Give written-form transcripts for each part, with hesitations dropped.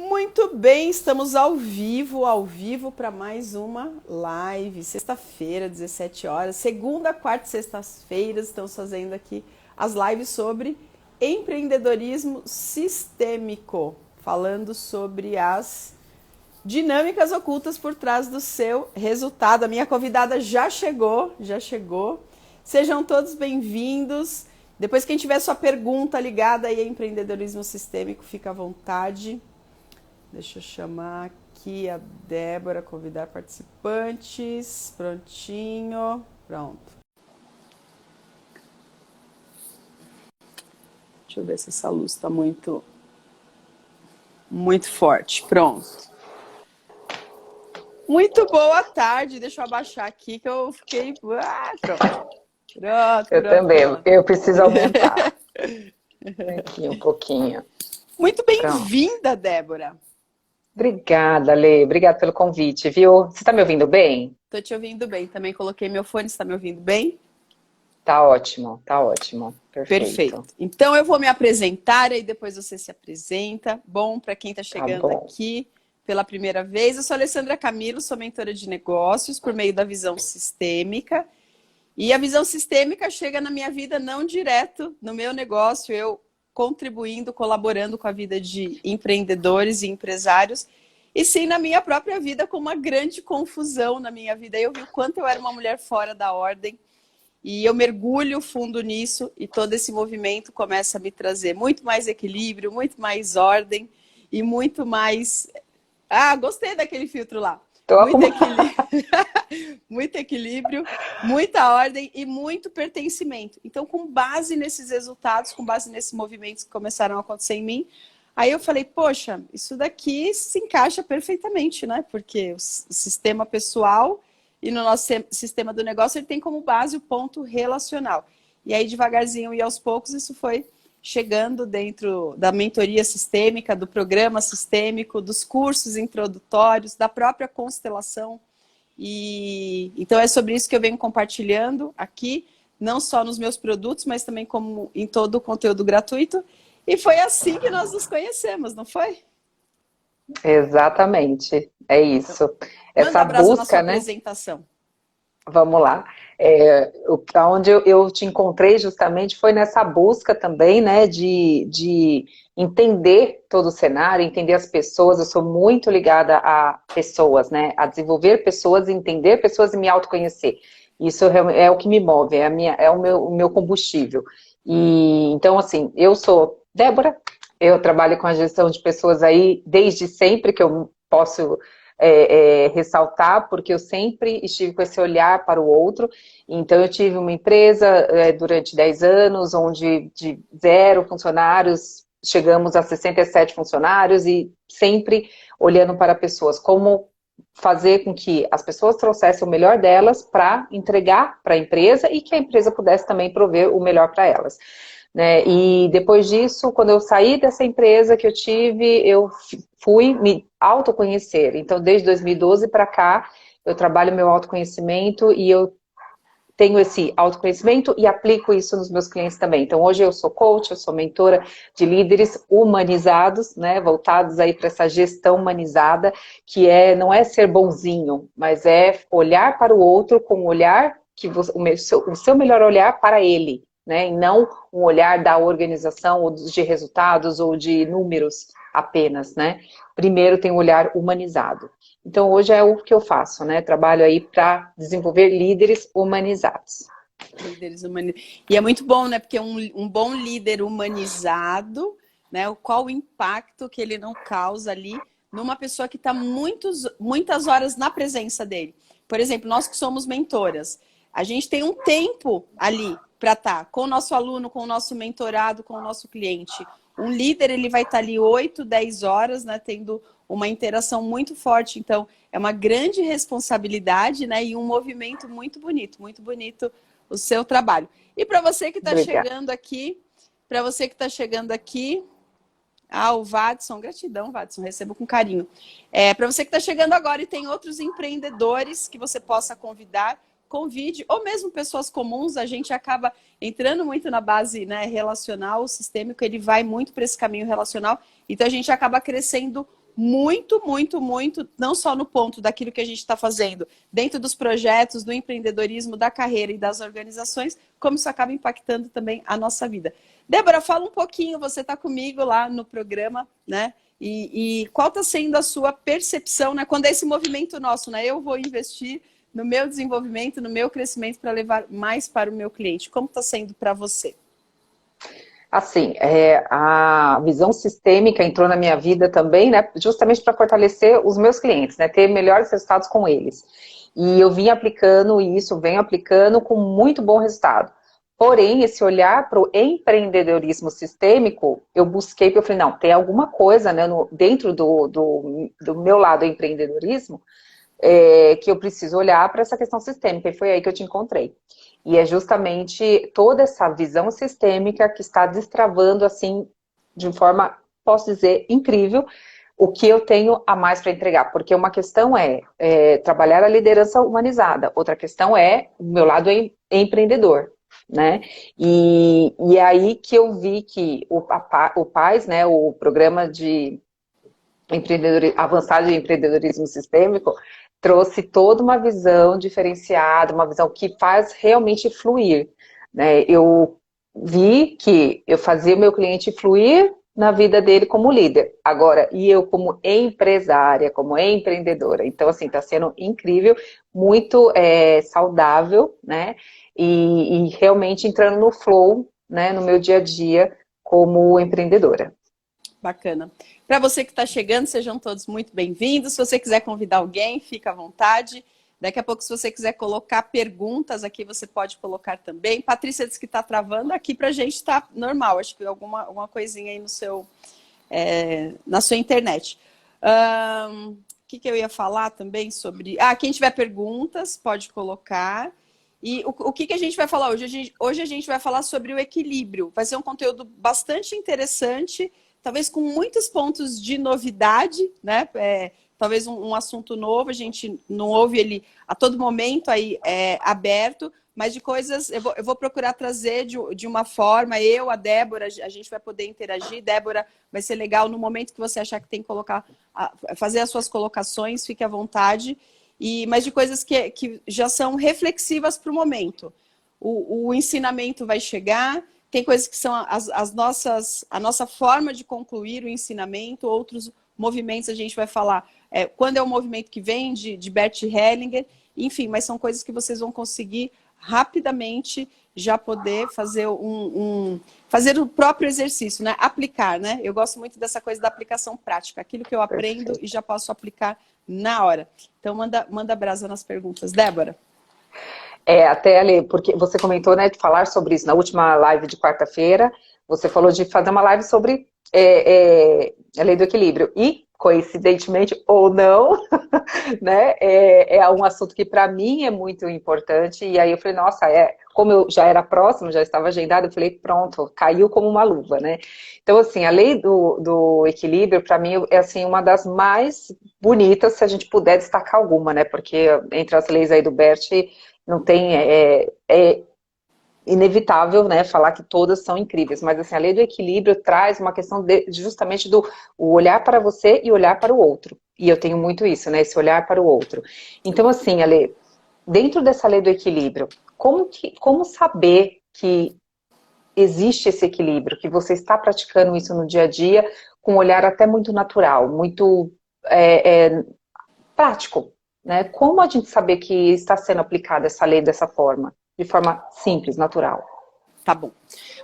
Muito bem, estamos ao vivo para mais uma live. Sexta-feira, 17 horas. Segunda, quarta e sextas-feiras estamos fazendo aqui as lives sobre empreendedorismo sistêmico, falando sobre as dinâmicas ocultas por trás do seu resultado. A minha convidada já chegou. Sejam todos bem-vindos. Depois, quem tiver sua pergunta ligada aí a empreendedorismo sistêmico, fica à vontade. Deixa eu chamar aqui a Débora, convidar participantes. Prontinho. Pronto. Deixa eu ver se essa luz está muito forte. Pronto. Muito boa tarde. Deixa eu abaixar aqui que eu fiquei... pronto. Eu também. Eu preciso aumentar. Aqui um pouquinho. Muito bem-vinda, Débora. Obrigada, Lê. Obrigada pelo convite, viu? Você está me ouvindo bem? Estou te ouvindo bem. Também coloquei meu fone. Você está me ouvindo bem? Tá ótimo, tá ótimo. Perfeito. Então eu vou me apresentar e depois você se apresenta. Bom, para quem está chegando aqui pela primeira vez, eu sou a Alessandra Camilo, sou mentora de negócios por meio da visão sistêmica. E a visão sistêmica chega na minha vida não direto no meu negócio, eu contribuindo, colaborando com a vida de empreendedores e empresários, e sim na minha própria vida, com uma grande confusão na minha vida. Eu vi o quanto eu era uma mulher fora da ordem, e eu mergulho fundo nisso, e todo esse movimento começa a me trazer muito mais equilíbrio, muito mais ordem, e muito mais... gostei daquele filtro lá. Muito equilíbrio, muita ordem e muito pertencimento. Então, com base nesses resultados, com base nesses movimentos que começaram a acontecer em mim, aí eu falei, poxa, isso daqui se encaixa perfeitamente, né? Porque o sistema pessoal e no nosso sistema do negócio, ele tem como base o ponto relacional. E aí, devagarzinho e aos poucos, isso foi chegando dentro da mentoria sistêmica, do programa sistêmico, dos cursos introdutórios, da própria constelação. E então é sobre isso que eu venho compartilhando aqui, não só nos meus produtos, mas também como em todo o conteúdo gratuito. E foi assim que nós nos conhecemos, não foi? Exatamente, é isso. Manda abraço na sua apresentação. Vamos lá. Onde eu te encontrei justamente foi nessa busca também, né, de entender todo o cenário, entender as pessoas. Eu sou muito ligada a pessoas, né, a desenvolver pessoas, entender pessoas e me autoconhecer. Isso é o que me move, é o meu combustível. E então, assim, eu sou Débora, eu trabalho com a gestão de pessoas aí desde sempre, que eu posso... ressaltar, porque eu sempre estive com esse olhar para o outro. Então eu tive uma empresa durante 10 anos, onde de 0 funcionários, chegamos a 67 funcionários e sempre olhando para pessoas, como fazer com que as pessoas trouxessem o melhor delas para entregar para a empresa e que a empresa pudesse também prover o melhor para elas. Né? E depois disso, quando eu saí dessa empresa que eu tive, eu fui me autoconhecer. Então, desde 2012 para cá, eu trabalho meu autoconhecimento e eu tenho esse autoconhecimento e aplico isso nos meus clientes também. Então, hoje eu sou coach, eu sou mentora de líderes humanizados, né, voltados aí para essa gestão humanizada, que não é ser bonzinho, mas é olhar para o outro com o olhar, o seu melhor olhar para ele. Né, e não um olhar da organização, ou de resultados, ou de números apenas, né? Primeiro tem um olhar humanizado. Então hoje é o que eu faço, né? Trabalho aí para desenvolver líderes humanizados. Líderes humanizados. E é muito bom, né? Porque um bom líder humanizado, né? Qual o impacto que ele não causa ali numa pessoa que está muitas horas na presença dele. Por exemplo, nós que somos mentoras, a gente tem um tempo ali para estar com o nosso aluno, com o nosso mentorado, com o nosso cliente. Um líder, ele vai estar ali 8, 10 horas, né, tendo uma interação muito forte. Então, é uma grande responsabilidade, né, e um movimento muito bonito o seu trabalho. E para você que está chegando aqui, o Vadson, gratidão, Vadson, recebo com carinho. Para você que está chegando agora e tem outros empreendedores que você possa convidar, convide, ou mesmo pessoas comuns, a gente acaba entrando muito na base, né, relacional, o sistêmico, ele vai muito para esse caminho relacional, então a gente acaba crescendo muito, muito, muito, não só no ponto daquilo que a gente está fazendo, dentro dos projetos, do empreendedorismo, da carreira e das organizações, como isso acaba impactando também a nossa vida. Débora, fala um pouquinho, você está comigo lá no programa, né? E qual está sendo a sua percepção, né? Quando é esse movimento nosso, né? Eu vou investir no meu desenvolvimento, no meu crescimento para levar mais para o meu cliente. Como está sendo para você? Assim, a visão sistêmica entrou na minha vida também, né? Justamente para fortalecer os meus clientes, né? Ter melhores resultados com eles. E eu vim aplicando isso, venho aplicando com muito bom resultado. Porém, esse olhar para o empreendedorismo sistêmico, eu busquei, porque eu falei, não, tem alguma coisa, né, dentro do meu lado empreendedorismo, que eu preciso olhar para essa questão sistêmica, e foi aí que eu te encontrei. E é justamente toda essa visão sistêmica que está destravando, assim, de forma, posso dizer, incrível, o que eu tenho a mais para entregar. Porque uma questão é trabalhar a liderança humanizada, outra questão é o meu lado empreendedor, né? E é aí que eu vi que o PAS, né, o programa de avançado de empreendedorismo sistêmico, trouxe toda uma visão diferenciada, uma visão que faz realmente fluir, né? Eu vi que eu fazia o meu cliente fluir na vida dele como líder. Agora, e eu como empresária, como empreendedora. Então, assim, está sendo incrível, muito saudável, né? E realmente entrando no flow, né, no meu dia a dia como empreendedora. Bacana. Para você que está chegando, sejam todos muito bem-vindos. Se você quiser convidar alguém, fica à vontade. Daqui a pouco, se você quiser colocar perguntas aqui, você pode colocar também. Patrícia disse que está travando. Aqui para a gente está normal. Acho que alguma coisinha aí no seu, na sua internet. O que eu ia falar também sobre... quem tiver perguntas, pode colocar. E o que a gente vai falar hoje? Hoje a gente vai falar sobre o equilíbrio. Vai ser um conteúdo bastante interessante, talvez com muitos pontos de novidade, né? Talvez um assunto novo, a gente não ouve ele a todo momento aí aberto, mas de coisas, eu vou procurar trazer de uma forma, a Débora, a gente vai poder interagir. Débora, vai ser legal no momento que você achar que tem que fazer as suas colocações, fique à vontade, mas de coisas que já são reflexivas para o momento. O ensinamento vai chegar. Tem coisas que são a nossa forma de concluir o ensinamento, outros movimentos a gente vai falar. Quando é um movimento que vem de Bert Hellinger, enfim, mas são coisas que vocês vão conseguir rapidamente já poder fazer fazer o próprio exercício, né? Aplicar, né? Eu gosto muito dessa coisa da aplicação prática, aquilo que eu aprendo e já posso aplicar na hora. Então, manda brasa nas perguntas. Débora? Até ali, porque você comentou, né, de falar sobre isso na última live de quarta-feira, você falou de fazer uma live sobre a lei do equilíbrio, e, coincidentemente, ou não, né, é um assunto que para mim é muito importante, e aí eu falei, nossa, como eu já era próximo, já estava agendado, eu falei, pronto, caiu como uma luva, né. Então, assim, a lei do equilíbrio, para mim, é, assim, uma das mais bonitas, se a gente puder destacar alguma, né, porque entre as leis aí do Bert, não tem, inevitável, né, falar que todas são incríveis, mas assim, a lei do equilíbrio traz uma questão justamente do olhar para você e olhar para o outro, e eu tenho muito isso, né, esse olhar para o outro. Então assim, Ale, dentro dessa lei do equilíbrio, como saber que existe esse equilíbrio, que você está praticando isso no dia a dia, com um olhar até muito natural, muito prático, né? Como a gente saber que está sendo aplicada essa lei dessa forma? De forma simples, natural. Tá bom.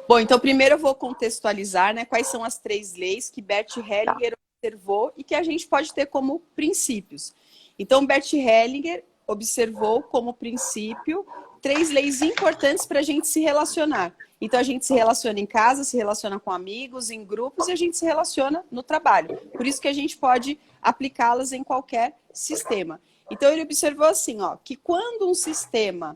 Bom, então primeiro eu vou contextualizar, né, quais são as 3 leis que Bert Hellinger observou e que a gente pode ter como princípios. Então, Bert Hellinger observou como princípio 3 leis importantes para a gente se relacionar. Então, a gente se relaciona em casa, se relaciona com amigos, em grupos, e a gente se relaciona no trabalho. Por isso que a gente pode aplicá-las em qualquer sistema. Então, ele observou assim, que quando um sistema...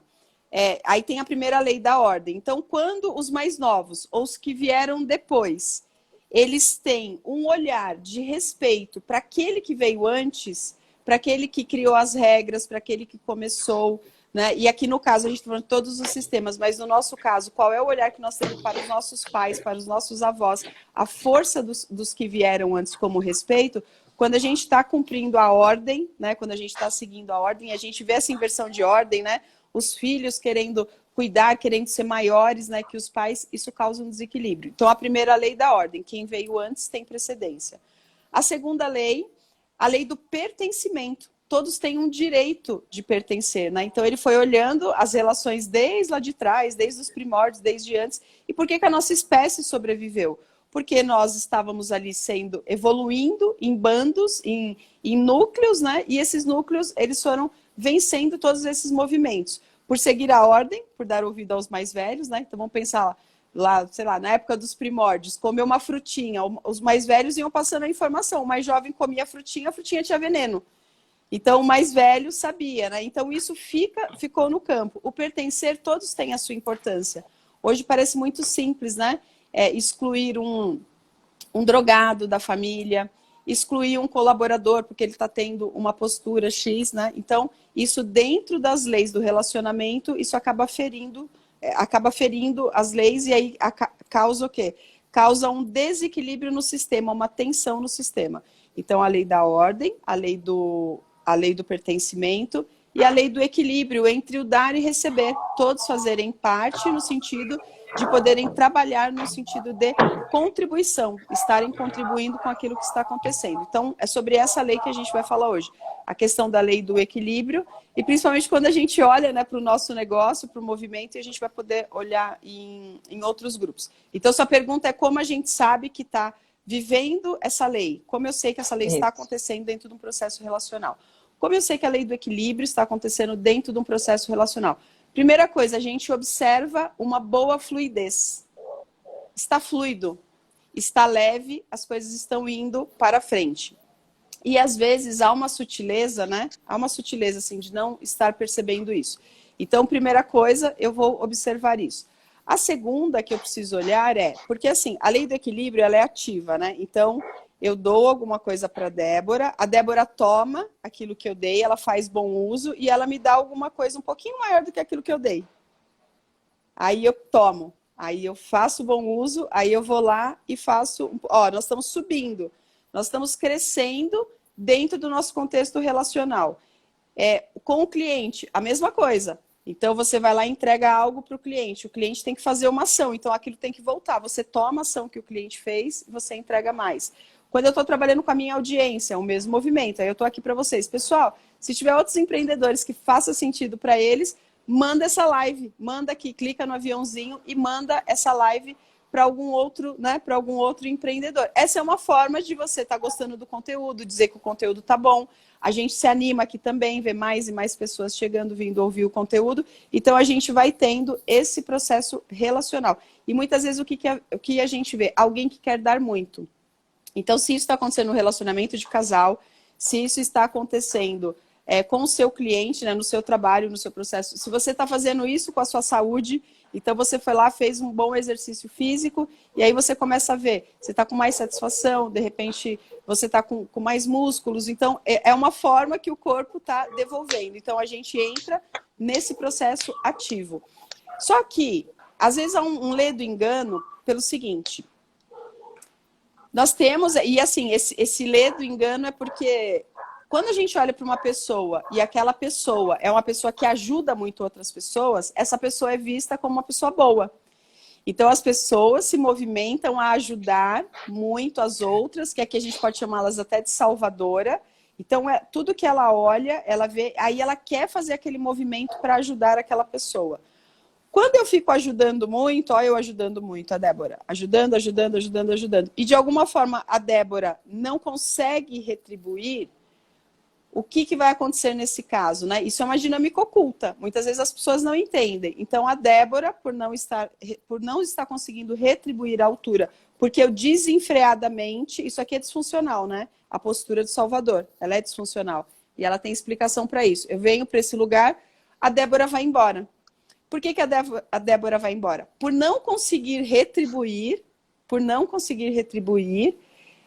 aí tem a primeira lei da ordem. Então, quando os mais novos, ou os que vieram depois, eles têm um olhar de respeito para aquele que veio antes, para aquele que criou as regras, para aquele que começou, né? E aqui no caso a gente está falando de todos os sistemas, mas no nosso caso, qual é o olhar que nós temos para os nossos pais, para os nossos avós, a força dos que vieram antes como respeito, quando a gente está cumprindo a ordem, né? Quando a gente está seguindo a ordem, a gente vê essa inversão de ordem, né? Os filhos querendo cuidar, querendo ser maiores, né, que os pais, isso causa um desequilíbrio. Então, a primeira lei da ordem, quem veio antes tem precedência. A segunda lei, a lei do pertencimento. Todos têm um direito de pertencer, né? Então, ele foi olhando as relações desde lá de trás, desde os primórdios, desde antes. E por que que a nossa espécie sobreviveu? Porque nós estávamos ali evoluindo em bandos, em núcleos, né? E esses núcleos, eles foram vencendo todos esses movimentos. Por seguir a ordem, por dar ouvido aos mais velhos, né? Então vamos pensar lá, sei lá, na época dos primórdios, comer uma frutinha, os mais velhos iam passando a informação, o mais jovem comia a frutinha tinha veneno. Então o mais velho sabia, né? Então isso ficou no campo. O pertencer, todos têm a sua importância. Hoje parece muito simples, né? Excluir um drogado da família, excluir um colaborador porque ele está tendo uma postura X, né? Então, isso dentro das leis do relacionamento, isso acaba ferindo as leis e aí causa o quê? Causa um desequilíbrio no sistema, uma tensão no sistema. Então, a lei da ordem, a lei do pertencimento e a lei do equilíbrio entre o dar e receber, todos fazerem parte no sentido de poderem trabalhar no sentido de contribuição, estarem contribuindo com aquilo que está acontecendo. Então, é sobre essa lei que a gente vai falar hoje. A questão da lei do equilíbrio, e principalmente quando a gente olha, né, para o nosso negócio, para o movimento, e a gente vai poder olhar em outros grupos. Então, sua pergunta é como a gente sabe que está vivendo essa lei? Como eu sei que essa lei está acontecendo dentro de um processo relacional? Como eu sei que a lei do equilíbrio está acontecendo dentro de um processo relacional? Primeira coisa, a gente observa uma boa fluidez. Está fluido, está leve, as coisas estão indo para frente. E às vezes há uma sutileza, né? Há uma sutileza, assim, de não estar percebendo isso. Então, primeira coisa, eu vou observar isso. A segunda que eu preciso olhar porque assim, a lei do equilíbrio, ela é ativa, né? Então, eu dou alguma coisa para a Débora toma aquilo que eu dei, ela faz bom uso e ela me dá alguma coisa um pouquinho maior do que aquilo que eu dei. Aí eu tomo, aí eu faço bom uso, aí eu vou lá e faço... Ó, nós estamos subindo, nós estamos crescendo dentro do nosso contexto relacional. Com o cliente, a mesma coisa. Então, você vai lá e entrega algo para o cliente tem que fazer uma ação, então aquilo tem que voltar. Você toma a ação que o cliente fez e você entrega mais. Quando eu estou trabalhando com a minha audiência, é o mesmo movimento. Aí eu estou aqui para vocês. Pessoal, se tiver outros empreendedores que faça sentido para eles, manda essa live. Manda aqui, clica no aviãozinho e manda essa live para algum outro, né, para algum outro empreendedor. Essa é uma forma de você estar gostando do conteúdo, dizer que o conteúdo está bom. A gente se anima aqui também, vê mais e mais pessoas chegando, vindo ouvir o conteúdo. Então, a gente vai tendo esse processo relacional. E muitas vezes o que a gente vê? Alguém que quer dar muito. Então, se isso está acontecendo no relacionamento de casal, se isso está acontecendo com o seu cliente, né, no seu trabalho, no seu processo, se você está fazendo isso com a sua saúde, então você foi lá, fez um bom exercício físico, e aí você começa a ver, você está com mais satisfação, de repente você está com mais músculos, então é uma forma que o corpo está devolvendo. Então a gente entra nesse processo ativo. Só que, às vezes há um ledo engano pelo seguinte... Nós temos, e assim, esse ledo engano é porque quando a gente olha para uma pessoa e aquela pessoa é uma pessoa que ajuda muito outras pessoas, essa pessoa é vista como uma pessoa boa. Então as pessoas se movimentam a ajudar muito as outras, que aqui a gente pode chamá-las até de salvadora. Então tudo que ela olha, ela vê, aí ela quer fazer aquele movimento para ajudar aquela pessoa. Quando eu fico ajudando muito, eu ajudando muito a Débora, ajudando. E de alguma forma a Débora não consegue retribuir, o que vai acontecer nesse caso, né? Isso é uma dinâmica oculta. Muitas vezes as pessoas não entendem. Então a Débora, por não estar conseguindo retribuir a altura, porque eu desenfreadamente, isso aqui é disfuncional, né? A postura do Salvador, ela é disfuncional. E ela tem explicação para isso. Eu venho para esse lugar, a Débora vai embora. Por que a Débora vai embora? Por não conseguir retribuir,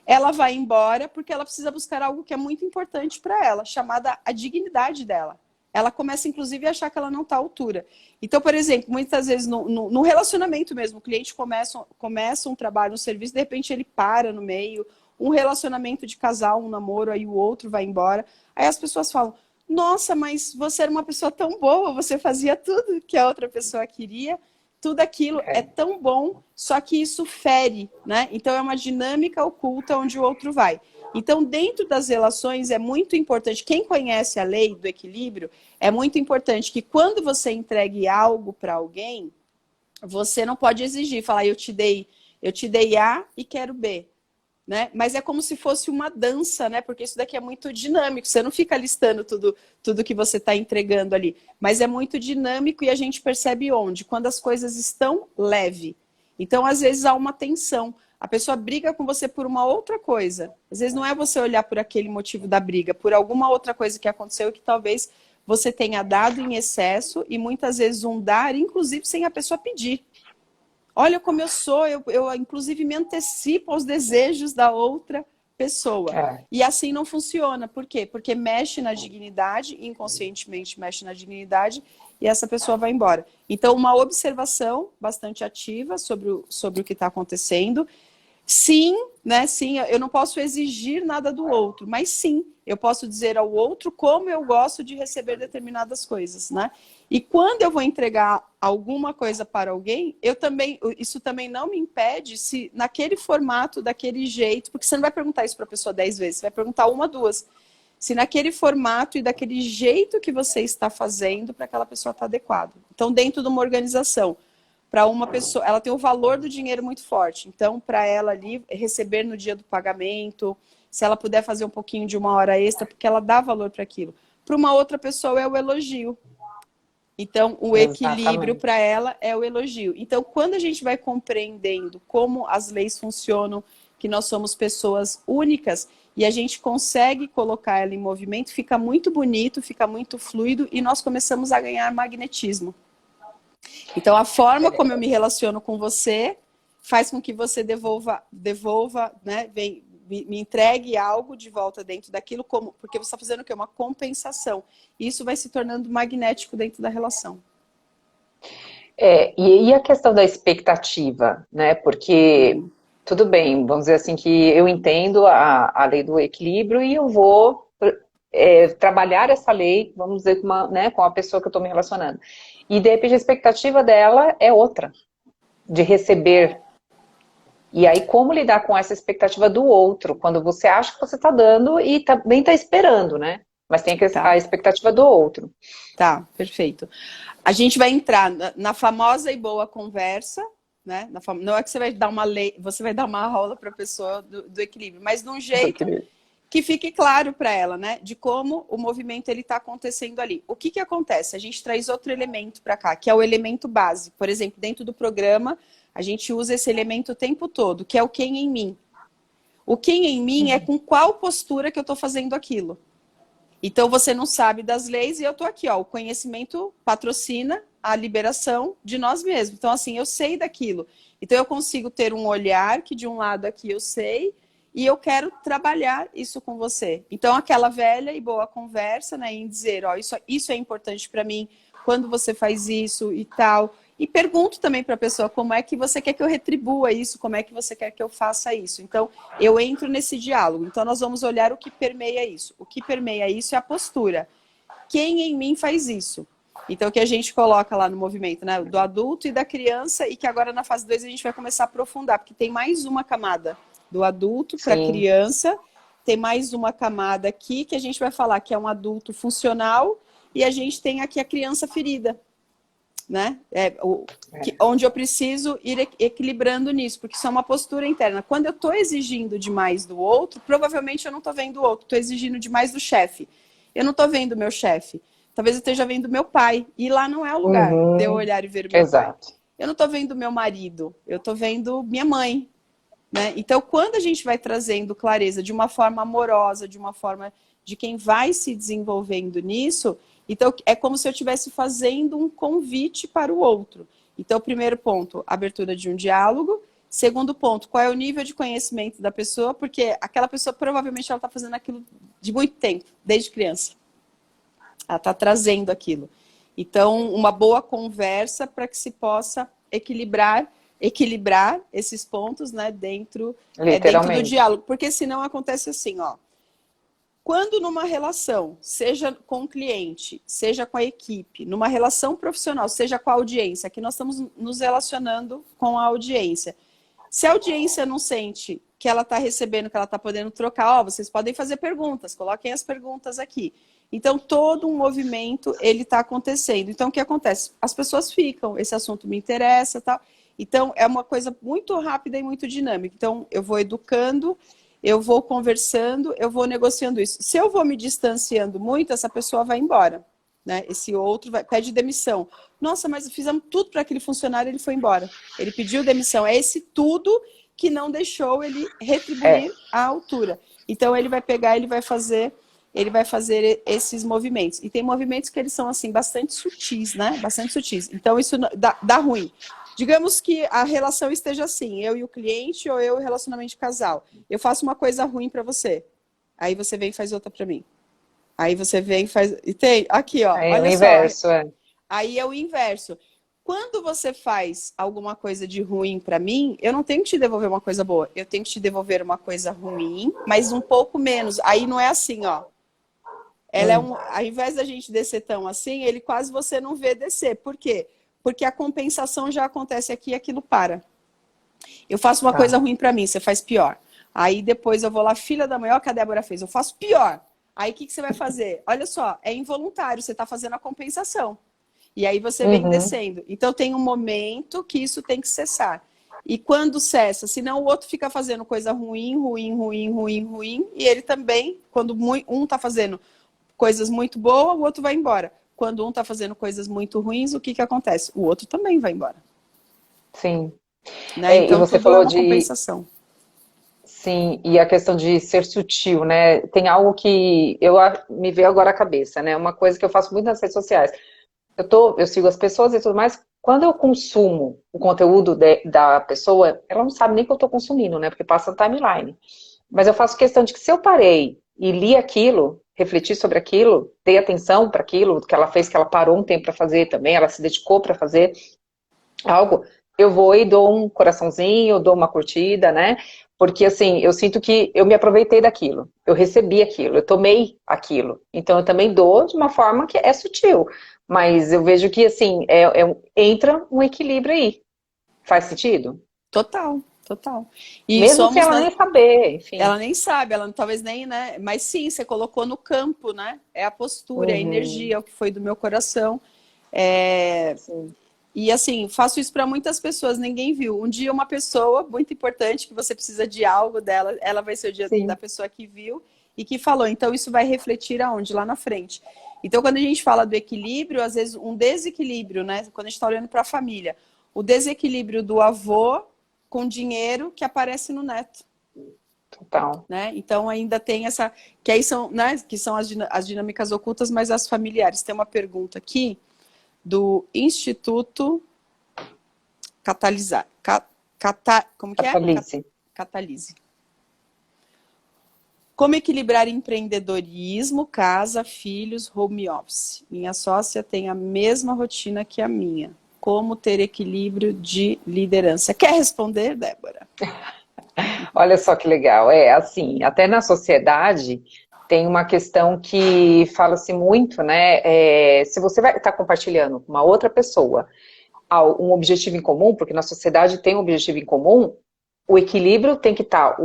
ela vai embora porque ela precisa buscar algo que é muito importante para ela, chamada a dignidade dela. ela começa, inclusive, a achar que ela não está à altura. Então, por exemplo, muitas vezes no relacionamento mesmo, o cliente começa um trabalho, um serviço, de repente ele para no meio, um relacionamento de casal, um namoro, aí o outro vai embora. Aí as pessoas falam, nossa, mas você era uma pessoa tão boa, você fazia tudo que a outra pessoa queria, tudo aquilo é tão bom, só que isso fere, né? Então é uma dinâmica oculta onde o outro vai. Então, dentro das relações, é muito importante, quem conhece a lei do equilíbrio, é muito importante que quando você entregue algo para alguém, você não pode exigir, falar, eu te dei A e quero B. Né? Mas é como se fosse uma dança, né? Porque isso daqui é muito dinâmico. Você não fica listando tudo que você está entregando ali. Mas é muito dinâmico e a gente percebe onde? Quando as coisas estão leve. Então, às vezes, há uma tensão. A pessoa briga com você por uma outra coisa. Às vezes não é você olhar por aquele motivo da briga, por alguma outra coisa que aconteceu que talvez você tenha dado em excesso e muitas vezes um dar, inclusive sem a pessoa pedir. Olha como eu sou, eu inclusive me antecipo aos desejos da outra pessoa. E assim não funciona. Por quê? Porque mexe na dignidade, inconscientemente mexe na dignidade, e essa pessoa vai embora. Então, uma observação bastante ativa sobre o que está acontecendo. Sim, né? Sim, eu não posso exigir nada do outro, mas sim, eu posso dizer ao outro como eu gosto de receber determinadas coisas, né? E quando eu vou entregar alguma coisa para alguém, isso também não me impede se naquele formato, daquele jeito, porque você não vai perguntar isso para a pessoa 10 vezes, você vai perguntar uma, duas. Se naquele formato e daquele jeito que você está fazendo para aquela pessoa estar adequado. Então, dentro de uma organização, para uma pessoa, ela tem o valor do dinheiro muito forte. Então, para ela ali, receber no dia do pagamento, se ela puder fazer um pouquinho de uma hora extra, porque ela dá valor para aquilo. Para uma outra pessoa é o elogio. Então, o equilíbrio para ela é o elogio. Então, quando a gente vai compreendendo como as leis funcionam, que nós somos pessoas únicas, e a gente consegue colocar ela em movimento, fica muito bonito, fica muito fluido, e nós começamos a ganhar magnetismo. Então, a forma como eu me relaciono com você faz com que você devolva, né, me entregue algo de volta dentro daquilo, porque você está fazendo o quê? Uma compensação. E isso vai se tornando magnético dentro da relação. E a questão da expectativa, né? Porque, tudo bem, vamos dizer assim, que eu entendo a lei do equilíbrio e eu vou trabalhar essa lei, vamos dizer, com a pessoa que eu estou me relacionando. E, de repente, a expectativa dela é outra, de receber. E aí, como lidar com essa expectativa do outro, quando você acha que você está dando e também está esperando, né? Mas tem a expectativa do outro. Tá, perfeito. A gente vai entrar na famosa e boa conversa, né? Não é que você vai dar você vai dar uma aula para a pessoa do equilíbrio, mas de um jeito que fique claro para ela, né? De como o movimento ele está acontecendo ali. O que acontece? A gente traz outro elemento para cá, que é o elemento base. Por exemplo, dentro do programa, a gente usa esse elemento o tempo todo, que é o quem em mim. O quem em mim é com qual postura que eu estou fazendo aquilo. Então, você não sabe das leis e eu estou aqui, ó. O conhecimento patrocina a liberação de nós mesmos. Então, assim, eu sei daquilo. Então, eu consigo ter um olhar que de um lado aqui eu sei e eu quero trabalhar isso com você. Então, aquela velha e boa conversa, né, em dizer, ó, isso é importante para mim, quando você faz isso e tal. E pergunto também para a pessoa como é que você quer que eu retribua isso, como é que você quer que eu faça isso. Então, eu entro nesse diálogo. Então, nós vamos olhar o que permeia isso. O que permeia isso é a postura. Quem em mim faz isso? Então, o que a gente coloca lá no movimento, né? Do adulto e da criança, e que agora na fase 2 a gente vai começar a aprofundar, porque tem mais uma camada do adulto para a criança, tem mais uma camada aqui que a gente vai falar que é um adulto funcional, e a gente tem aqui a criança ferida. Né? Onde eu preciso ir equilibrando nisso, porque isso é uma postura interna. Quando eu estou exigindo demais do outro, provavelmente eu não estou vendo o outro, estou exigindo demais do chefe. Eu não estou vendo o meu chefe. Talvez eu esteja vendo meu pai, e lá não é o lugar de eu olhar e ver o meu pai. Eu não estou vendo meu marido, eu estou vendo minha mãe. Né? Então, quando a gente vai trazendo clareza de uma forma amorosa, de uma forma de quem vai se desenvolvendo nisso, então é como se eu estivesse fazendo um convite para o outro. Então, primeiro ponto, abertura de um diálogo. Segundo ponto, qual é o nível de conhecimento da pessoa, porque aquela pessoa provavelmente ela está fazendo aquilo de muito tempo, desde criança. Ela está trazendo aquilo. Então, uma boa conversa para que se possa equilibrar esses pontos, né, dentro do Literalmente. diálogo. Porque senão acontece assim, ó. Quando numa relação, seja com o cliente, seja com a equipe, numa relação profissional, seja com a audiência, aqui nós estamos nos relacionando com a audiência. Se a audiência não sente que ela está recebendo, que ela está podendo trocar, ó, vocês podem fazer perguntas, coloquem as perguntas aqui. Então, todo um movimento, ele está acontecendo. Então, o que acontece? As pessoas ficam, esse assunto me interessa, tal. Então, é uma coisa muito rápida e muito dinâmica. Então, eu vou educando, eu vou conversando, eu vou negociando isso. Se eu vou me distanciando muito, essa pessoa vai embora, né? Esse outro pede demissão. Nossa, mas fizemos tudo para aquele funcionário, ele foi embora. Ele pediu demissão. É esse tudo que não deixou ele retribuir a altura. Então, ele vai pegar, ele vai fazer esses movimentos. E tem movimentos que eles são, assim, bastante sutis, né? Bastante sutis. Então, isso dá ruim. Digamos que a relação esteja assim, eu e o cliente ou eu e o relacionamento de casal. Eu faço uma coisa ruim para você. Aí você vem e faz outra para mim. Aí você vem e faz... E tem... Aqui, ó, É o olha só. inverso, Aí é o inverso. Quando você faz alguma coisa de ruim para mim, eu não tenho que te devolver uma coisa boa. Eu tenho que te devolver uma coisa ruim, mas um pouco menos. Aí não é assim, ó. Ela é ao invés da gente descer tão assim, ele quase você não vê descer. Por quê? Porque a compensação já acontece aqui e aquilo para. Eu faço uma coisa ruim para mim, você faz pior. Aí depois eu vou lá, filha da mãe, ó, que a Débora fez, eu faço pior. Aí o que você vai fazer? Olha só, é involuntário, você está fazendo a compensação. E aí você vem descendo. Então tem um momento que isso tem que cessar. E quando cessa, senão o outro fica fazendo coisa ruim, e ele também, quando um está fazendo coisas muito boas, o outro vai embora. Quando um está fazendo coisas muito ruins, o que acontece? O outro também vai embora. Sim. Né? E Então você tudo é falou uma compensação. Sim, e a questão de ser sutil, né? Tem algo que me veio agora à cabeça, né? Uma coisa que eu faço muito nas redes sociais. Eu sigo as pessoas e tudo mais. Quando eu consumo o conteúdo da pessoa, ela não sabe nem que eu estou consumindo, né? Porque passa no timeline. Mas eu faço questão de que se eu parei e li aquilo, refleti sobre aquilo, dei atenção para aquilo que ela fez, que ela parou um tempo para fazer também, ela se dedicou para fazer algo, eu vou e dou um coraçãozinho, dou uma curtida, né? Porque, assim, eu sinto que eu me aproveitei daquilo, eu recebi aquilo, eu tomei aquilo. Então, eu também dou de uma forma que é sutil. Mas eu vejo que, assim, entra um equilíbrio aí. Faz sentido? Total, total. E Mesmo sem somos, ela né? nem saber, enfim. Ela nem sabe, ela talvez nem, né? Mas sim, você colocou no campo, né? É a postura, é a Uhum, energia, é o que foi do meu coração. É... sim. E assim, faço isso para muitas pessoas, ninguém viu. Um dia uma pessoa muito importante que você precisa de algo dela, ela vai ser o dia da Sim. pessoa que viu e que falou. Então isso vai refletir aonde? Lá na frente. Então quando a gente fala do equilíbrio, às vezes um desequilíbrio, né? Quando a gente está olhando para a família, o desequilíbrio do avô com dinheiro que aparece no neto. Total. Né? Então ainda tem essa, que aí são, né, que são as dinâmicas ocultas, mas as familiares. Tem uma pergunta aqui do Instituto Catalisar. Como que é? Catalise. Catalise. Como equilibrar empreendedorismo, casa, filhos, home office? Minha sócia tem a mesma rotina que a minha. Como ter equilíbrio de liderança? Quer responder, Débora? Olha só que legal. Assim, até na sociedade tem uma questão que fala-se muito, né? Se você vai estar compartilhando com uma outra pessoa um objetivo em comum, porque na sociedade tem um objetivo em comum, o equilíbrio tem que estar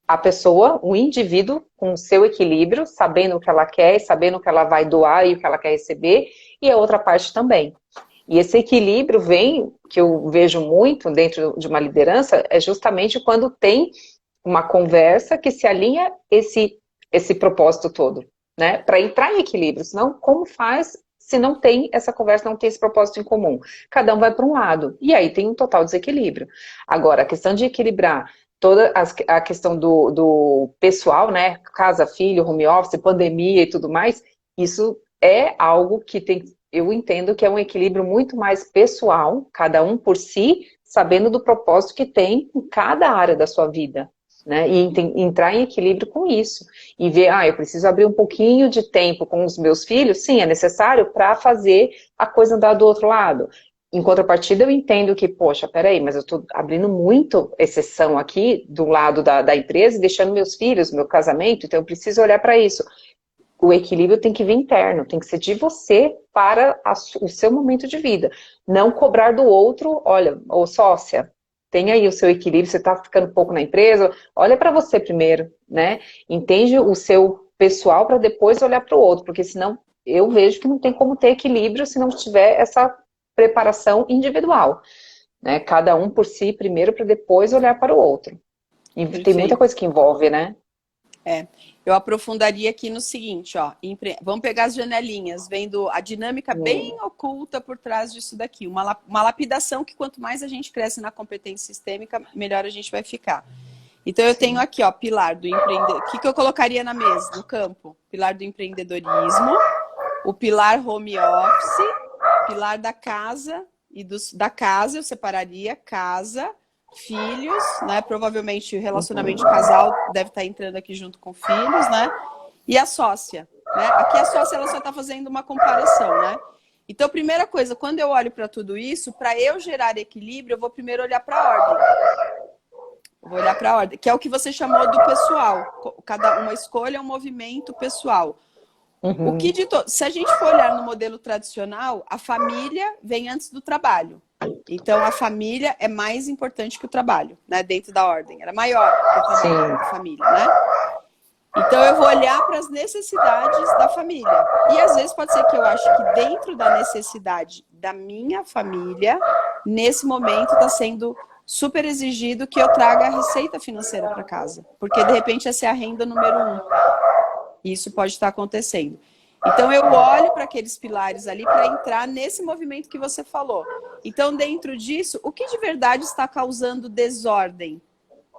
a pessoa, o indivíduo, com o seu equilíbrio, sabendo o que ela quer, sabendo o que ela vai doar e o que ela quer receber, e a outra parte também. E esse equilíbrio vem, que eu vejo muito dentro de uma liderança, é justamente quando tem uma conversa que se alinha esse propósito todo, né? Para entrar em equilíbrio, senão como faz se não tem essa conversa, não tem esse propósito em comum? Cada um vai para um lado, e aí tem um total desequilíbrio. Agora, a questão de equilibrar toda a questão do pessoal, né? Casa, filho, home office, pandemia e tudo mais, isso é algo que eu entendo que é um equilíbrio muito mais pessoal, cada um por si, sabendo do propósito que tem em cada área da sua vida. né? E entrar em equilíbrio com isso. E ver, eu preciso abrir um pouquinho de tempo com os meus filhos, sim, é necessário para fazer a coisa andar do outro lado. Em contrapartida, eu entendo que, poxa, peraí, mas eu estou abrindo muito exceção aqui do lado da empresa e deixando meus filhos, meu casamento, então eu preciso olhar para isso. O equilíbrio tem que vir interno, tem que ser de você para o seu momento de vida. Não cobrar do outro, olha, ô sócia, tem aí o seu equilíbrio, você está ficando pouco na empresa, olha para você primeiro, né? Entende o seu pessoal para depois olhar para o outro, porque senão eu vejo que não tem como ter equilíbrio se não tiver essa preparação individual, né? Cada um por si primeiro para depois olhar para o outro. E tem muita Perfeito. coisa que envolve, né? Eu aprofundaria aqui no seguinte, ó. Vamos pegar as janelinhas, vendo a dinâmica bem oculta por trás disso daqui. Uma lapidação que quanto mais a gente cresce na competência sistêmica, melhor a gente vai ficar. Então eu tenho aqui, ó, pilar do empreendedor. O que eu colocaria na mesa, no campo? Pilar do empreendedorismo, o pilar home office, pilar da casa da casa, eu separaria casa, filhos, né? Provavelmente o relacionamento de casal deve estar entrando aqui junto com filhos, né? E a sócia, né? Aqui a sócia ela só está fazendo uma comparação, né? Então, primeira coisa, quando eu olho para tudo isso, para eu gerar equilíbrio, eu vou primeiro olhar para a ordem. Eu vou olhar para a ordem, que é o que você chamou do pessoal. Cada uma escolha é um movimento pessoal. Uhum. Se a gente for olhar no modelo tradicional, a família vem antes do trabalho. Então, a família é mais importante que o trabalho, né? Dentro da ordem. Era maior que o trabalho, a família, né? Então, eu vou olhar para as necessidades da família. E, às vezes, pode ser que eu ache que dentro da necessidade da minha família, nesse momento, está sendo super exigido que eu traga a receita financeira para casa. Porque, de repente, essa é a renda número 1. E isso pode estar acontecendo. Então, eu olho para aqueles pilares ali para entrar nesse movimento que você falou. Então, dentro disso, o que de verdade está causando desordem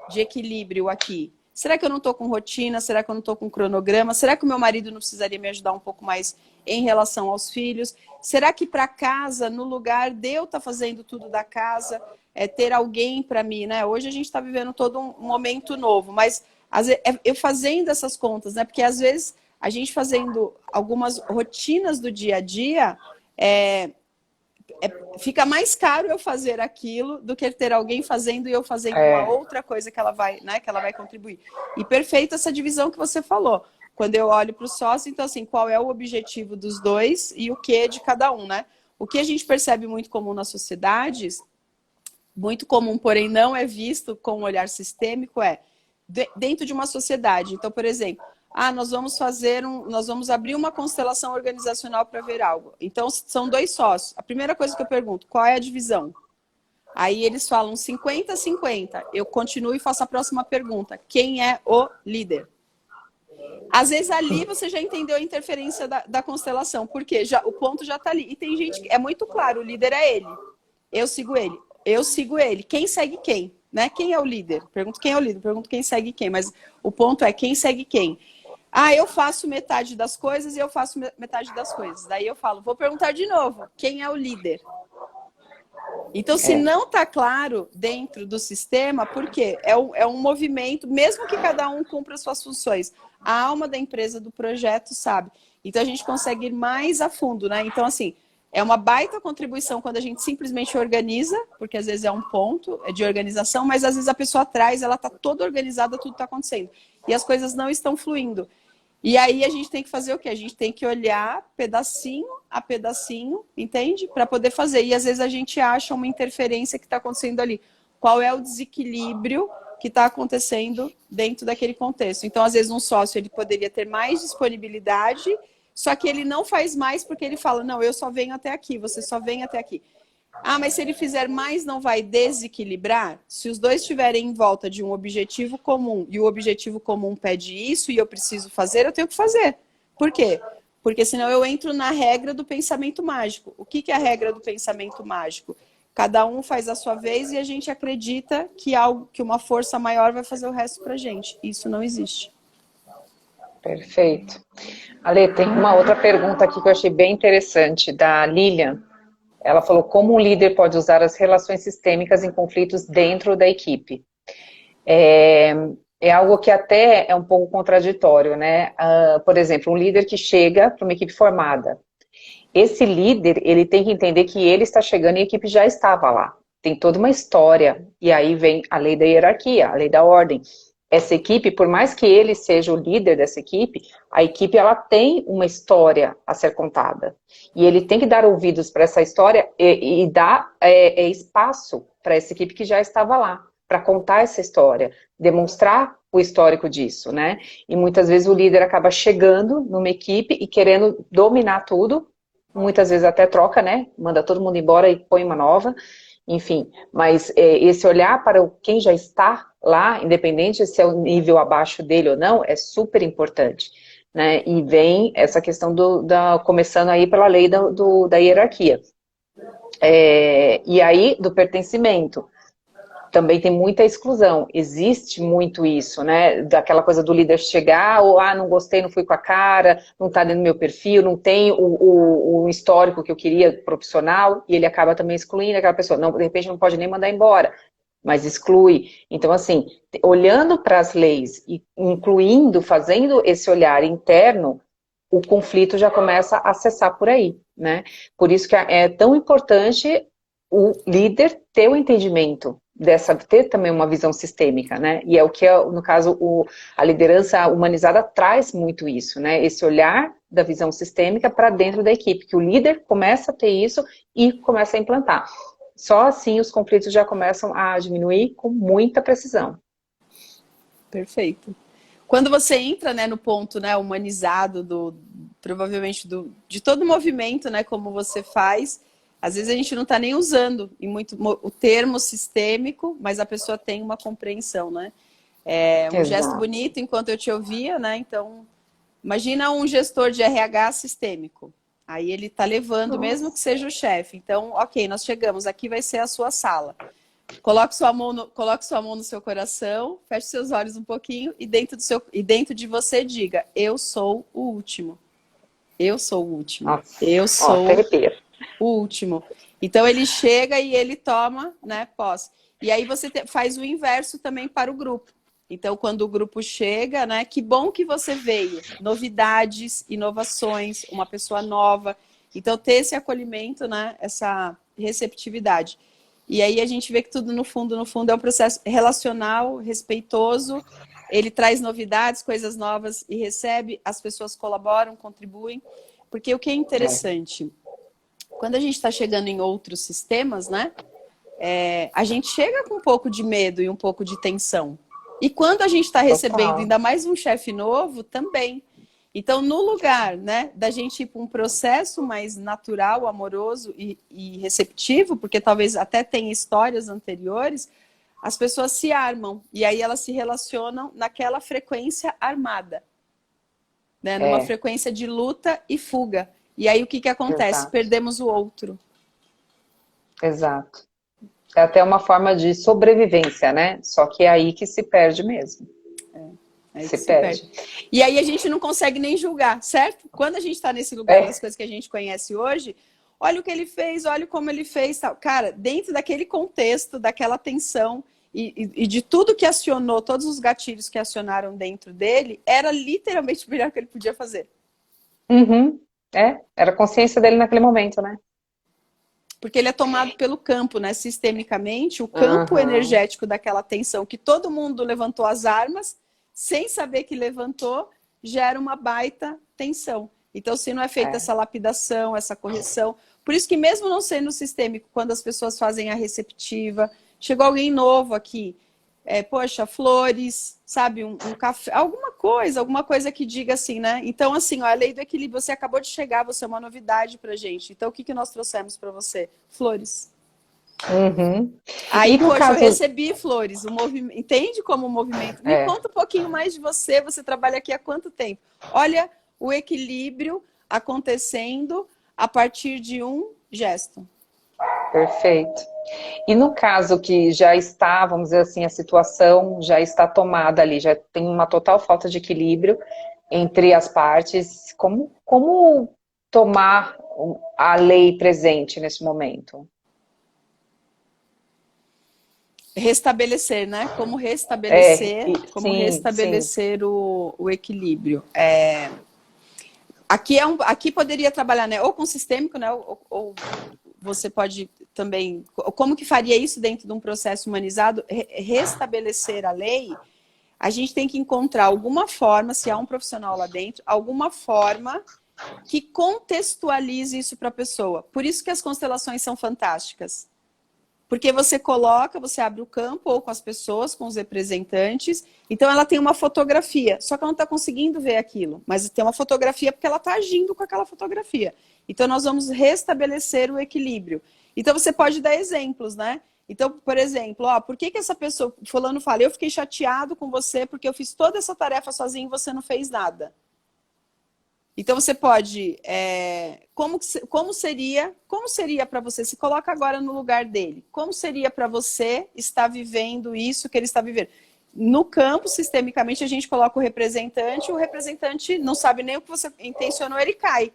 de equilíbrio aqui? Será que eu não estou com rotina? Será que eu não estou com cronograma? Será que o meu marido não precisaria me ajudar um pouco mais em relação aos filhos? Será que para casa, no lugar de eu estar fazendo tudo da casa, ter alguém para mim, né? Hoje a gente está vivendo todo um momento novo, mas eu fazendo essas contas, né? Porque às vezes a gente fazendo algumas rotinas do dia a dia, fica mais caro eu fazer aquilo do que ter alguém fazendo e eu fazendo uma outra coisa que ela vai, né, que ela vai contribuir. E perfeito essa divisão que você falou. Quando eu olho para o sócio, então assim, qual é o objetivo dos dois e o que de cada um, né? O que a gente percebe muito comum nas sociedades, muito comum, porém não é visto com um olhar sistêmico, dentro de uma sociedade. Então, por exemplo, nós vamos abrir uma constelação organizacional para ver algo. Então, são 2 sócios. A primeira coisa que eu pergunto, qual é a divisão? Aí eles falam 50-50. Eu continuo e faço a próxima pergunta. Quem é o líder? Às vezes ali você já entendeu a interferência da constelação. Por quê? O ponto já está ali. E tem gente que é muito claro, o líder é ele. Eu sigo ele. Eu sigo ele. Quem segue quem? Né? Quem é o líder? Pergunto quem é o líder, pergunto quem segue quem. Mas o ponto é quem segue quem. Eu faço metade das coisas e eu faço metade das coisas. Daí eu falo, vou perguntar de novo, quem é o líder? Então, se não está claro dentro do sistema, por quê? É um movimento, mesmo que cada um cumpra suas funções. A alma da empresa, do projeto, sabe? Então, a gente consegue ir mais a fundo, né? Então, assim, é uma baita contribuição quando a gente simplesmente organiza, porque às vezes é um ponto de organização, mas às vezes a pessoa atrás, ela está toda organizada, tudo está acontecendo. E as coisas não estão fluindo. E aí a gente tem que fazer o quê? A gente tem que olhar pedacinho a pedacinho, entende? Para poder fazer. E às vezes a gente acha uma interferência que está acontecendo ali. Qual é o desequilíbrio que está acontecendo dentro daquele contexto? Então, às vezes, um sócio ele poderia ter mais disponibilidade, só que ele não faz mais porque ele fala, não, eu só venho até aqui, você só vem até aqui. Mas se ele fizer mais, não vai desequilibrar? Se os dois estiverem em volta de um objetivo comum e o objetivo comum pede isso e eu preciso fazer, eu tenho que fazer. Por quê? Porque senão eu entro na regra do pensamento mágico. O que é a regra do pensamento mágico? Cada um faz a sua vez e a gente acredita que uma força maior vai fazer o resto pra gente. Isso não existe. Perfeito. Ale, tem uma outra pergunta aqui que eu achei bem interessante, da Lilian. Ela falou, como um líder pode usar as relações sistêmicas em conflitos dentro da equipe? é algo que até é um pouco contraditório, né? Por exemplo, um líder que chega para uma equipe formada. Esse líder, ele tem que entender que ele está chegando e a equipe já estava lá. Tem toda uma história. E aí vem a lei da hierarquia, a lei da ordem. Essa equipe, por mais que ele seja o líder dessa equipe, a equipe ela tem uma história a ser contada. E ele tem que dar ouvidos para essa história e dar espaço para essa equipe que já estava lá, para contar essa história, demonstrar o histórico disso, né? E muitas vezes o líder acaba chegando numa equipe e querendo dominar tudo, muitas vezes até troca, né? Manda todo mundo embora e põe uma nova. Enfim, mas esse olhar para quem já está lá, independente se é o nível abaixo dele ou não, é super importante, né? E vem essa questão começando aí pela lei da hierarquia. E aí, do pertencimento. Também tem muita exclusão, existe muito isso, né, daquela coisa do líder chegar, ou não gostei, não fui com a cara, não tá dentro do meu perfil, não tem o histórico que eu queria profissional, e ele acaba também excluindo aquela pessoa, não, de repente não pode nem mandar embora, mas exclui. Então, assim, olhando para as leis e incluindo, fazendo esse olhar interno, o conflito já começa a cessar por aí, né, por isso que é tão importante o líder ter o entendimento ter também uma visão sistêmica, né? E é o que, no caso, a liderança humanizada traz muito isso, né? Esse olhar da visão sistêmica para dentro da equipe, que o líder começa a ter isso e começa a implantar. Só assim os conflitos já começam a diminuir com muita precisão. Perfeito. Quando você entra, né, no ponto, né, humanizado provavelmente de todo o movimento, né, como você faz, às vezes a gente não está nem usando o termo sistêmico, mas a pessoa tem uma compreensão, né? Um gesto bonito enquanto eu te ouvia, né? Então, imagina um gestor de RH sistêmico. Aí ele está levando, mesmo que seja o chefe. Então, ok, nós chegamos, aqui vai ser a sua sala. Coloque sua mão no seu coração, feche seus olhos um pouquinho e dentro de você diga: eu sou o último. Eu sou o último. Nossa. Eu sou o último. Então ele chega e ele toma, né, posse. E aí você faz o inverso também para o grupo. Então, quando o grupo chega, né, que bom que você veio. Novidades, inovações, uma pessoa nova. Então, ter esse acolhimento, né, essa receptividade. E aí a gente vê que tudo, no fundo, é um processo relacional, respeitoso. Ele traz novidades, coisas novas e recebe. As pessoas colaboram, contribuem. Porque o que é interessante, quando a gente está chegando em outros sistemas, né, a gente chega com um pouco de medo e um pouco de tensão. E quando a gente está recebendo ainda mais um chefe novo, também. Então, no lugar, né, da gente ir para um processo mais natural, amoroso e receptivo, porque talvez até tenha histórias anteriores, as pessoas se armam. E aí elas se relacionam naquela frequência armada. Né, numa frequência de luta e fuga. E aí o que acontece? Exato. Perdemos o outro. Exato. É até uma forma de sobrevivência, né? Só que é aí que se perde mesmo. Se perde. E aí a gente não consegue nem julgar, certo? Quando a gente está nesse lugar das coisas que a gente conhece hoje, olha o que ele fez, olha como ele fez. Tal. Cara, dentro daquele contexto, daquela tensão e de tudo que acionou, todos os gatilhos que acionaram dentro dele, era literalmente o melhor que ele podia fazer. Uhum. Era a consciência dele naquele momento, né? Porque ele é tomado pelo campo, né? Sistemicamente, o campo energético daquela tensão, que todo mundo levantou as armas, sem saber que levantou, gera uma baita tensão. Então, se não é feita essa lapidação, essa correção... Por isso que mesmo não sendo sistêmico, quando as pessoas fazem a receptiva, chegou alguém novo aqui, poxa, flores, sabe, um café, alguma coisa que diga assim, né? Então, assim, ó, a lei do equilíbrio, você acabou de chegar, você é uma novidade pra gente. Então, o que nós trouxemos para você? Flores. Uhum. Aí, poxa, eu recebi flores. Entende como o movimento? Me conta um pouquinho mais de você. Você trabalha aqui há quanto tempo? Olha o equilíbrio acontecendo a partir de um gesto. Perfeito. E no caso que já está, vamos dizer assim, a situação já está tomada ali, já tem uma total falta de equilíbrio entre as partes, como tomar a lei presente nesse momento? restabelecer, né? Como Sim, sim. restabelecer o equilíbrio. Aqui poderia trabalhar, né? Ou com sistêmico, né? Ou você pode também... Como que faria isso dentro de um processo humanizado? Restabelecer a lei, a gente tem que encontrar alguma forma, se há um profissional lá dentro, alguma forma que contextualize isso para a pessoa. Por isso que as constelações são fantásticas. Porque você coloca, você abre o campo, ou com as pessoas, com os representantes, então ela tem uma fotografia, só que ela não está conseguindo ver aquilo, mas tem uma fotografia porque ela está agindo com aquela fotografia. Então nós vamos restabelecer o equilíbrio. Então você pode dar exemplos, né? Então, por exemplo, por que essa pessoa, fulano fala, eu fiquei chateado com você porque eu fiz toda essa tarefa sozinho e você não fez nada. Então você pode, como seria para você, se coloca agora no lugar dele, como seria para você estar vivendo isso que ele está vivendo? No campo, sistemicamente, a gente coloca o representante não sabe nem o que você intencionou, ele cai.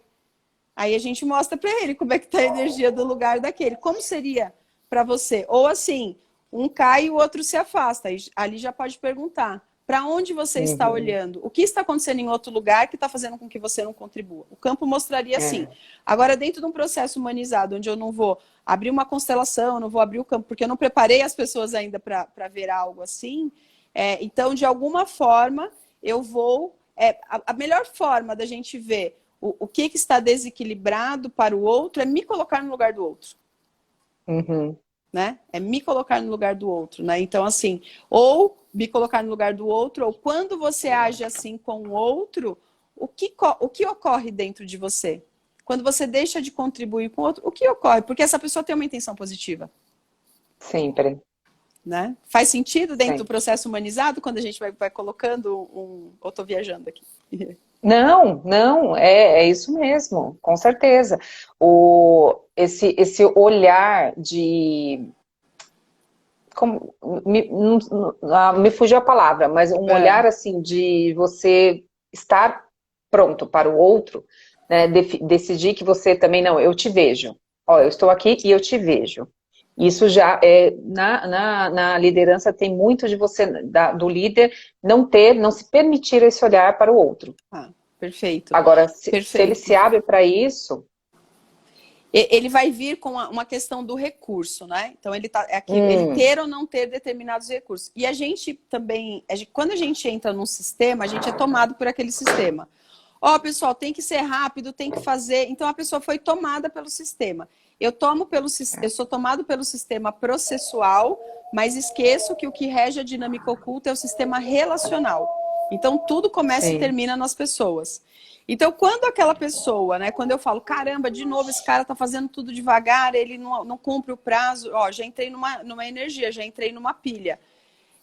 Aí a gente mostra para ele como é que está a energia do lugar daquele. Como seria para você? Ou assim, um cai e o outro se afasta. Ali já pode perguntar. Para onde você está olhando? O que está acontecendo em outro lugar que está fazendo com que você não contribua? O campo mostraria assim. Agora, dentro de um processo humanizado, onde eu não vou abrir uma constelação, não vou abrir o campo, porque eu não preparei as pessoas ainda para ver algo assim, então, de alguma forma, eu vou... a melhor forma da gente ver o que está desequilibrado para o outro é me colocar no lugar do outro. Né? É me colocar no lugar do outro, né? Então, assim, ou me colocar no lugar do outro, ou quando você age assim com o outro, o que ocorre dentro de você? Quando você deixa de contribuir com o outro, o que ocorre? Porque essa pessoa tem uma intenção positiva. Sempre. Né? Faz sentido dentro do Sempre. processo humanizado, quando a gente vai colocando Ou estou viajando aqui. Não, não, é isso mesmo, com certeza. Esse olhar de... Como, me fugiu a palavra, mas um olhar assim de você estar pronto para o outro, né, decidir que você também, não, eu te vejo. Ó, eu estou aqui e eu te vejo. Isso já na liderança tem muito de você, do líder, não se permitir esse olhar para o outro. Perfeito. Agora, se ele Perfeito. se abre para isso... Ele vai vir com uma questão do recurso, né? Então, ele ter ou não ter determinados recursos. E a gente também, quando a gente entra num sistema, a gente é tomado por aquele sistema. Pessoal, tem que ser rápido, tem que fazer. Então, a pessoa foi tomada pelo sistema. Eu sou tomado pelo sistema processual, mas esqueço que o que rege a dinâmica oculta é o sistema relacional. Então, tudo começa e termina nas pessoas. Então, quando aquela pessoa, né, quando eu falo, caramba, de novo, esse cara tá fazendo tudo devagar, ele não cumpre o prazo, já entrei numa energia, já entrei numa pilha.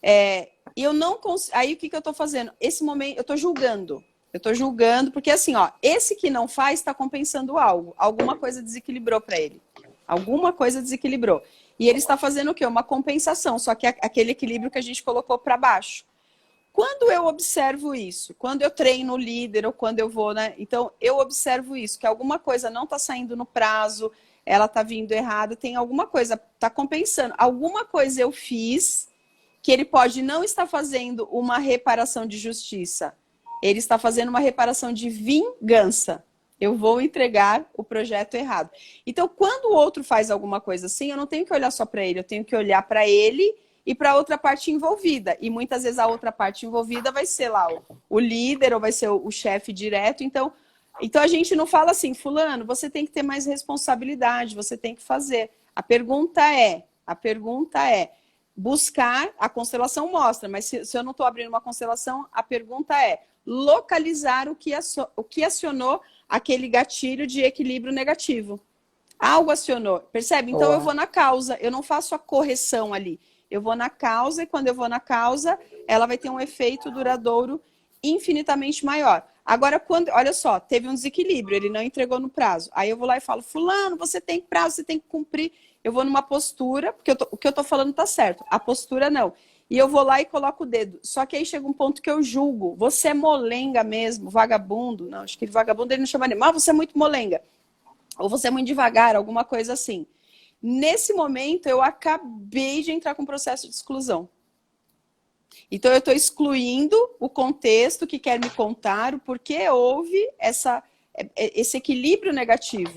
E eu não consigo... Aí, o que eu tô fazendo? Esse momento, eu tô julgando. Eu tô julgando, porque assim, esse que não faz está compensando algo. Alguma coisa desequilibrou para ele. Alguma coisa desequilibrou. E ele está fazendo o quê? Uma compensação, só que aquele equilíbrio que a gente colocou para baixo. Quando eu observo isso, quando eu treino o líder ou quando eu vou, né? Então, eu observo isso, que alguma coisa não está saindo no prazo, ela está vindo errada, tem alguma coisa, está compensando. Alguma coisa eu fiz que ele pode não estar fazendo uma reparação de justiça. Ele está fazendo uma reparação de vingança. Eu vou entregar o projeto errado. Então, quando o outro faz alguma coisa assim, eu não tenho que olhar só para ele, eu tenho que olhar para ele e para a outra parte envolvida. E muitas vezes a outra parte envolvida vai ser lá o líder ou vai ser o chefe direto. Então, a gente não fala assim, fulano, você tem que ter mais responsabilidade, você tem que fazer. A pergunta é buscar, a constelação mostra, mas se eu não estou abrindo uma constelação, a pergunta é localizar o que acionou aquele gatilho de equilíbrio negativo. Algo acionou, percebe? Então eu vou na causa, eu não faço a correção ali. Eu vou na causa e quando eu vou na causa, ela vai ter um efeito duradouro infinitamente maior. Agora, olha só, teve um desequilíbrio, ele não entregou no prazo. Aí eu vou lá e falo, fulano, você tem prazo, você tem que cumprir. Eu vou numa postura, porque o que eu tô falando tá certo, a postura não. E eu vou lá e coloco o dedo. Só que aí chega um ponto que eu julgo. Você é molenga mesmo, vagabundo. Não, acho que vagabundo ele não chama nem. Mas você é muito molenga. Ou você é muito devagar, alguma coisa assim. Nesse momento, eu acabei de entrar com um processo de exclusão. Então, eu estou excluindo o contexto que quer me contar o porquê houve esse equilíbrio negativo.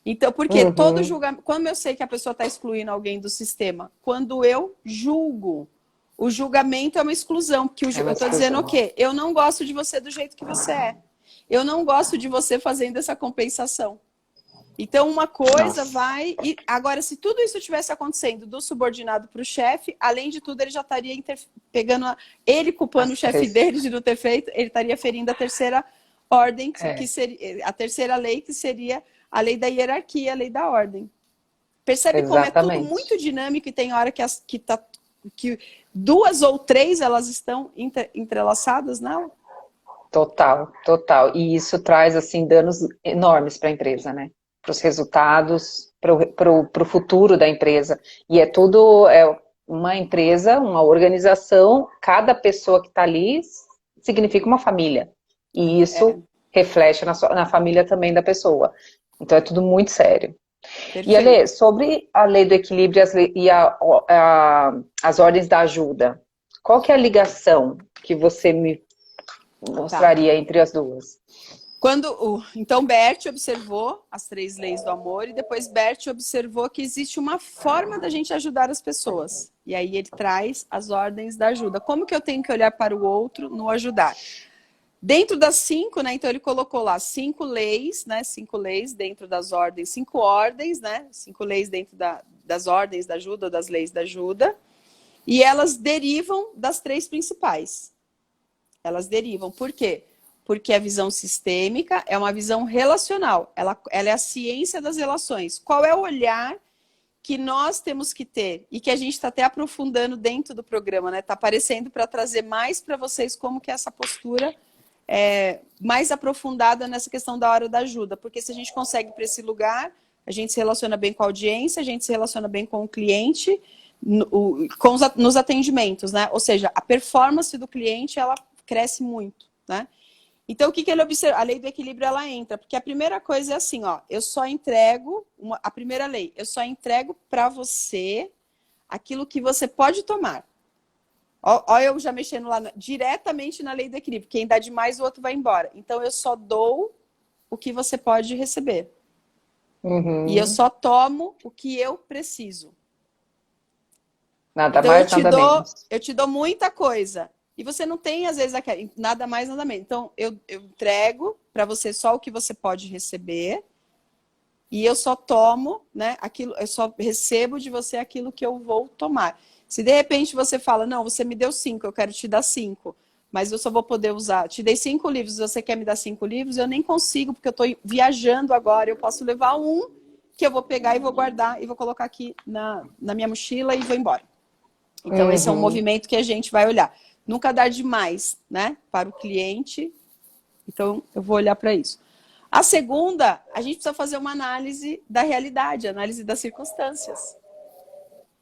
Então, porque todo julgamento... Quando eu sei que a pessoa está excluindo alguém do sistema? Quando eu julgo. O julgamento é uma exclusão. Porque eu estou dizendo o quê? Eu não gosto de você do jeito que você é. Eu não gosto de você fazendo essa compensação. Então, uma coisa vai... Agora, se tudo isso estivesse acontecendo do subordinado para o chefe, além de tudo, ele já estaria pegando... Ele culpando o chefe dele de não ter feito, ele estaria ferindo a terceira ordem, que seria a terceira lei, que seria a lei da hierarquia, a lei da ordem. Percebe como é tudo muito dinâmico e tem hora que duas ou três elas estão entrelaçadas, não? Total, total. E isso traz, assim, danos enormes para a empresa, né? Para os resultados, para o futuro da empresa. E é tudo, uma empresa, uma organização, cada pessoa que está ali significa uma família. E isso reflete na família também da pessoa. Então é tudo muito sério. Perfeito. E Ale, sobre a lei do equilíbrio e as ordens da ajuda, qual que é a ligação que você me mostraria entre as duas? Então, Bert observou as 3 leis do amor e depois Bert observou que existe uma forma da gente ajudar as pessoas. E aí ele traz as ordens da ajuda. Como que eu tenho que olhar para o outro no ajudar? Dentro das 5, né? Então ele colocou lá 5 leis, né? 5 leis dentro das ordens, 5 ordens, né? 5 leis dentro das ordens da ajuda ou das leis da ajuda. E elas derivam das 3 principais. Elas derivam. Por quê? Porque a visão sistêmica é uma visão relacional. Ela é a ciência das relações. Qual é o olhar que nós temos que ter? E que a gente está até aprofundando dentro do programa, né? Está aparecendo para trazer mais para vocês como que é essa postura mais aprofundada nessa questão da hora da ajuda. Porque se a gente consegue para esse lugar, a gente se relaciona bem com a audiência, a gente se relaciona bem com o cliente, nos atendimentos, né? Ou seja, a performance do cliente, ela cresce muito, né? Então, o que ele observa? A lei do equilíbrio, ela entra. Porque a primeira coisa é assim, ó. Eu só entrego... A primeira lei. Eu só entrego para você aquilo que você pode tomar. Ó, eu já mexendo lá diretamente na lei do equilíbrio. Quem dá demais, o outro vai embora. Então, eu só dou o que você pode receber. E eu só tomo o que eu preciso. Nada mais, nada menos. Eu te dou muita coisa. E você não tem, às vezes, nada mais, nada menos. Então, eu entrego para você só o que você pode receber. E eu só tomo, né? Eu só recebo de você aquilo que eu vou tomar. Se de repente você fala, não, você me deu 5, eu quero te dar 5. Mas eu só vou poder usar. Te dei 5 livros, você quer me dar 5 livros? Eu nem consigo, porque eu estou viajando agora. Eu posso levar um que eu vou pegar e vou guardar e vou colocar aqui na minha mochila e vou embora. Então, esse é um movimento que a gente vai olhar. Nunca dar demais, né, para o cliente. Então, eu vou olhar para isso. A segunda, a gente precisa fazer uma análise da realidade, análise das circunstâncias.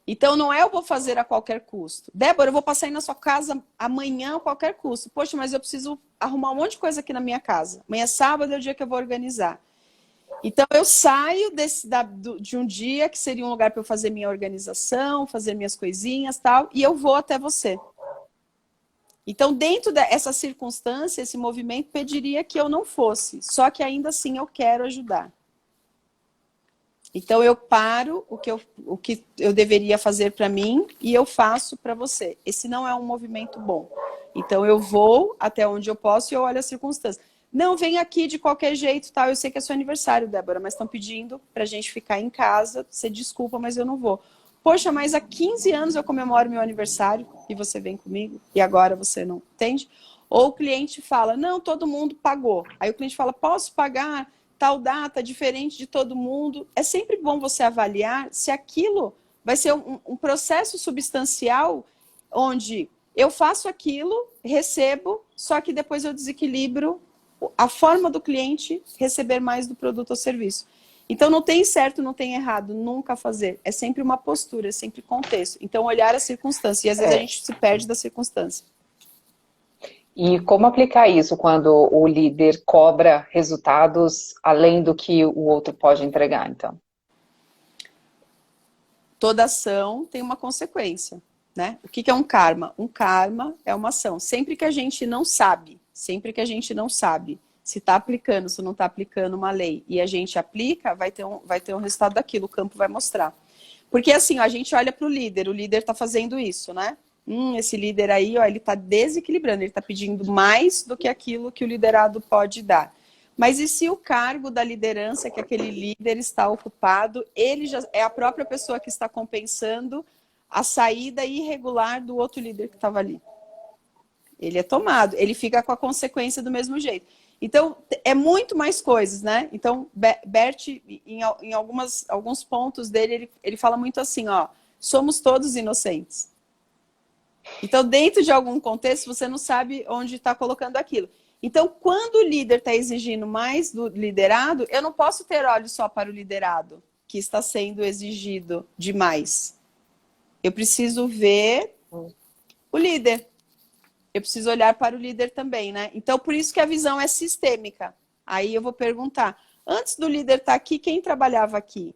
Então, não é eu vou fazer a qualquer custo. Débora, eu vou passar aí na sua casa amanhã a qualquer custo. Poxa, mas eu preciso arrumar um monte de coisa aqui na minha casa. Amanhã é sábado, é o dia que eu vou organizar. Então, eu saio de um dia que seria um lugar para eu fazer minha organização, fazer minhas coisinhas e tal, e eu vou até você. Então, dentro dessa circunstância, esse movimento pediria que eu não fosse. Só que ainda assim eu quero ajudar. Então, eu paro o que eu deveria fazer para mim e eu faço para você. Esse não é um movimento bom. Então, eu vou até onde eu posso e eu olho as circunstâncias. Não, vem aqui de qualquer jeito, tal. Eu sei que é seu aniversário, Débora, mas estão pedindo para a gente ficar em casa. Você desculpa, mas eu não vou. Poxa, mas há 15 anos eu comemoro meu aniversário e você vem comigo e agora você não entende? Ou o cliente fala, não, todo mundo pagou. Aí o cliente fala, posso pagar tal data diferente de todo mundo? É sempre bom você avaliar se aquilo vai ser um processo substancial onde eu faço aquilo, recebo, só que depois eu desequilibro a forma do cliente receber mais do produto ou serviço. Então, não tem certo, não tem errado, nunca fazer. É sempre uma postura, é sempre contexto. Então, olhar a circunstância. E às vezes a gente se perde da circunstância. E como aplicar isso quando o líder cobra resultados além do que o outro pode entregar, então? toda ação tem uma consequência, né? O que que é um karma? Um karma é uma ação. Sempre que a gente não sabe se está aplicando, se não está aplicando uma lei, e a gente aplica, vai ter um resultado daquilo, o campo vai mostrar. Porque assim, ó, a gente olha para o líder está fazendo isso, né? Esse líder aí, ó, ele está desequilibrando, ele está pedindo mais do que aquilo que o liderado pode dar. Mas e se o cargo da liderança que aquele líder está ocupado, ele já é a própria pessoa que está compensando a saída irregular do outro líder que estava ali? Ele é tomado, ele fica com a consequência do mesmo jeito. Então, é muito mais coisas, né? Então, Bert, em alguns pontos dele, ele fala muito assim, ó, somos todos inocentes. Então, dentro de algum contexto, você não sabe onde está colocando aquilo. Então, quando o líder está exigindo mais do liderado, eu não posso ter olhos só para o liderado, que está sendo exigido demais. Eu preciso ver o líder. Eu preciso olhar para o líder também, né? Então, por isso que a visão é sistêmica. Aí eu vou perguntar, antes do líder estar aqui, quem trabalhava aqui?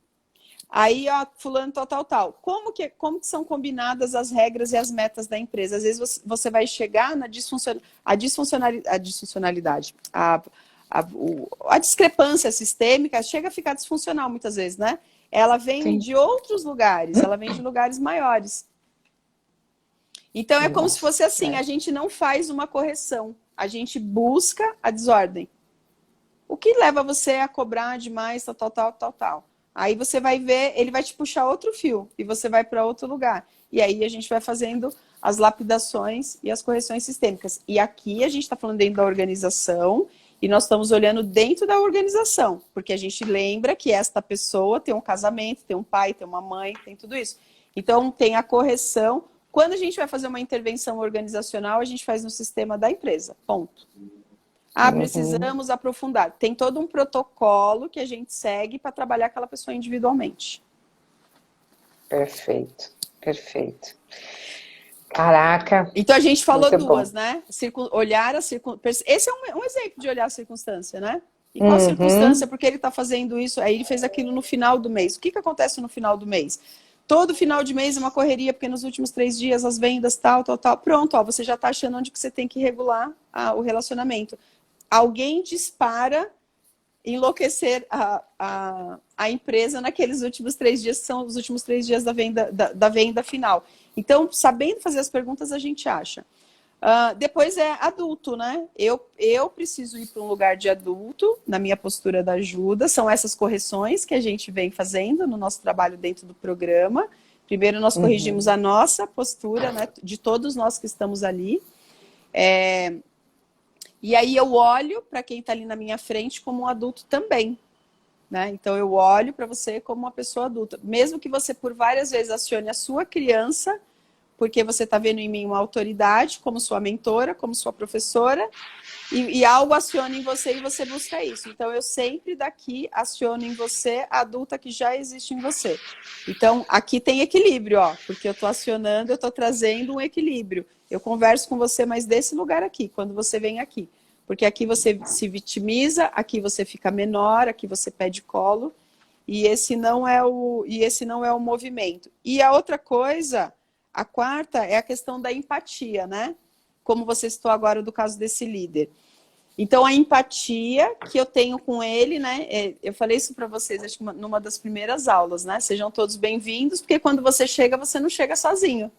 Aí, ó, fulano, tal. Como que são combinadas as regras e as metas da empresa? Às vezes você vai chegar na disfuncionalidade, a discrepância sistêmica chega a ficar disfuncional muitas vezes, né? Ela vem Sim. de outros lugares, ela vem de lugares maiores. Então, é como se fosse assim, a gente não faz uma correção, a gente busca a desordem. O que leva você a cobrar demais, tal. Aí você vai ver, ele vai te puxar outro fio, e você vai para outro lugar. E aí a gente vai fazendo as lapidações e as correções sistêmicas. E aqui a gente está falando dentro da organização, e nós estamos olhando dentro da organização, porque a gente lembra que esta pessoa tem um casamento, tem um pai, tem uma mãe, tem tudo isso. Então, tem a correção. Quando a gente vai fazer uma intervenção organizacional, a gente faz no sistema da empresa, ponto. Precisamos aprofundar. Tem todo um protocolo que a gente segue para trabalhar aquela pessoa individualmente. Perfeito. Caraca. Então, a gente falou duas, bom. né? Olhar a circunstância. Esse é um exemplo de olhar a circunstância, né? E qual circunstância? Porque ele está fazendo isso, aí ele fez aquilo no final do mês. O que acontece no final do mês? Todo final de mês é uma correria, porque nos últimos 3 dias as vendas, tal. Pronto, ó, você já está achando onde que você tem que regular o relacionamento. Alguém dispara enlouquecer a empresa naqueles últimos 3 dias, que são os últimos 3 dias da venda final. Então, sabendo fazer as perguntas, a gente acha. Depois é adulto, né? Eu preciso ir para um lugar de adulto, na minha postura da ajuda. São essas correções que a gente vem fazendo no nosso trabalho dentro do programa. Primeiro, nós corrigimos a nossa postura, né, de todos nós que estamos ali. E aí eu olho para quem está ali na minha frente como um adulto também. Né? Então, eu olho para você como uma pessoa adulta. Mesmo que você, por várias vezes, acione a sua criança, porque você está vendo em mim uma autoridade, como sua mentora, como sua professora, e algo aciona em você e você busca isso. Então, eu sempre daqui aciono em você a adulta que já existe em você. Então, aqui tem equilíbrio, ó, porque eu estou acionando, eu estou trazendo um equilíbrio. Eu converso com você, mas desse lugar aqui, quando você vem aqui. Porque aqui você se vitimiza, aqui você fica menor, aqui você pede colo, e esse não é o movimento. E a outra coisa, a quarta, é a questão da empatia, né? Como você citou agora do caso desse líder. Então, a empatia que eu tenho com ele, né? Eu falei isso para vocês, acho que numa das primeiras aulas, né? Sejam todos bem-vindos, porque quando você chega, você não chega sozinho.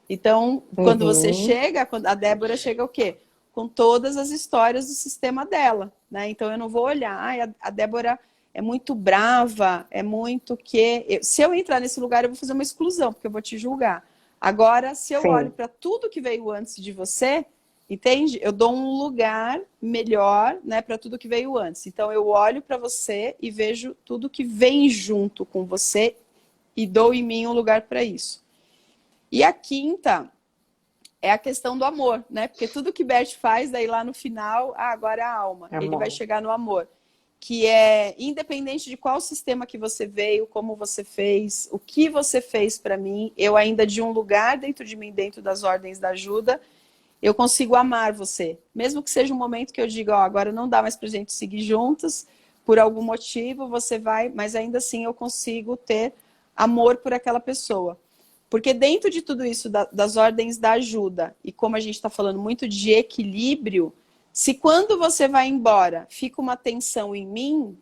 Então, quando você chega, a Débora chega o quê? Com todas as histórias do sistema dela, né? Então, eu não vou olhar, a Débora é muito brava, é muito que... Se eu entrar nesse lugar, eu vou fazer uma exclusão, porque eu vou te julgar. Agora, se eu olho para tudo que veio antes de você, entende? Eu dou um lugar melhor, né, para tudo que veio antes. Então, eu olho para você e vejo tudo que vem junto com você e dou em mim um lugar para isso. E a quinta é a questão do amor, né? Porque tudo que Bert faz, daí lá no final, agora é a alma. Ele vai chegar no amor. Que é, independente de qual sistema que você veio, como você fez, o que você fez para mim, eu ainda de um lugar dentro de mim, dentro das ordens da ajuda, eu consigo amar você. Mesmo que seja um momento que eu diga, ó, agora não dá mais pra gente seguir juntos, por algum motivo você vai, mas ainda assim eu consigo ter amor por aquela pessoa. Porque dentro de tudo isso, das ordens da ajuda, e como a gente está falando muito de equilíbrio, se quando você vai embora fica uma tensão em mim,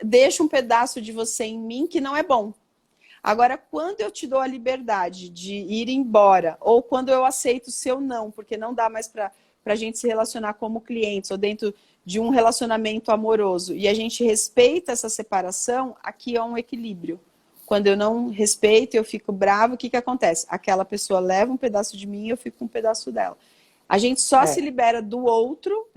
deixa um pedaço de você em mim que não é bom. Agora, quando eu te dou a liberdade de ir embora, ou quando eu aceito o seu não, porque não dá mais para a gente se relacionar como clientes, ou dentro de um relacionamento amoroso, e a gente respeita essa separação, aqui é um equilíbrio. Quando eu não respeito, eu fico bravo, o que acontece? Aquela pessoa leva um pedaço de mim e eu fico com um pedaço dela. A gente só se libera do outro,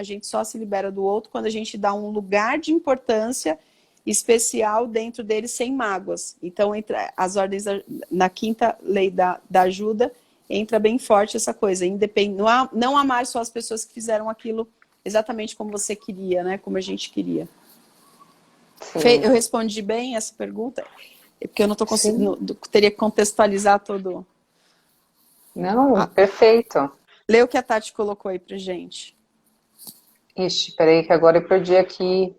quando a gente dá um lugar de importância especial dentro dele sem mágoas. Então, entra as ordens na quinta lei da ajuda, entra bem forte essa coisa. Não amar só as pessoas que fizeram aquilo exatamente como você queria, né? Como a gente queria. Eu respondi bem essa pergunta? Porque eu não estou conseguindo, teria que contextualizar todo. Não, perfeito. Lê o que a Tati colocou aí pra gente. Ixi, peraí que agora eu perdi aqui.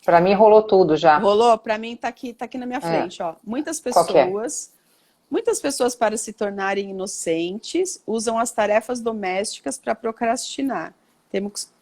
Pra mim rolou tudo já. Rolou? Pra mim tá aqui na minha frente, ó. Muitas pessoas para se tornarem inocentes usam as tarefas domésticas para procrastinar.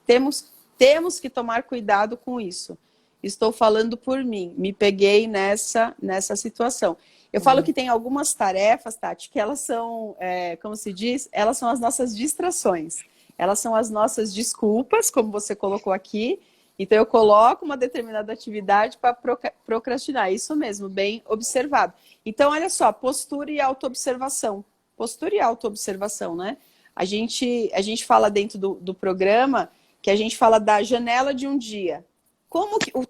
Temos que tomar cuidado com isso. Estou falando por mim, me peguei nessa situação. Eu falo que tem algumas tarefas, Tati, que elas são, como se diz, elas são as nossas distrações. Elas são as nossas desculpas, como você colocou aqui. Então, eu coloco uma determinada atividade para procrastinar. Isso mesmo, bem observado. Então, olha só, postura e autoobservação. Postura e autoobservação, né? A gente fala dentro do programa que a gente fala da janela de um dia.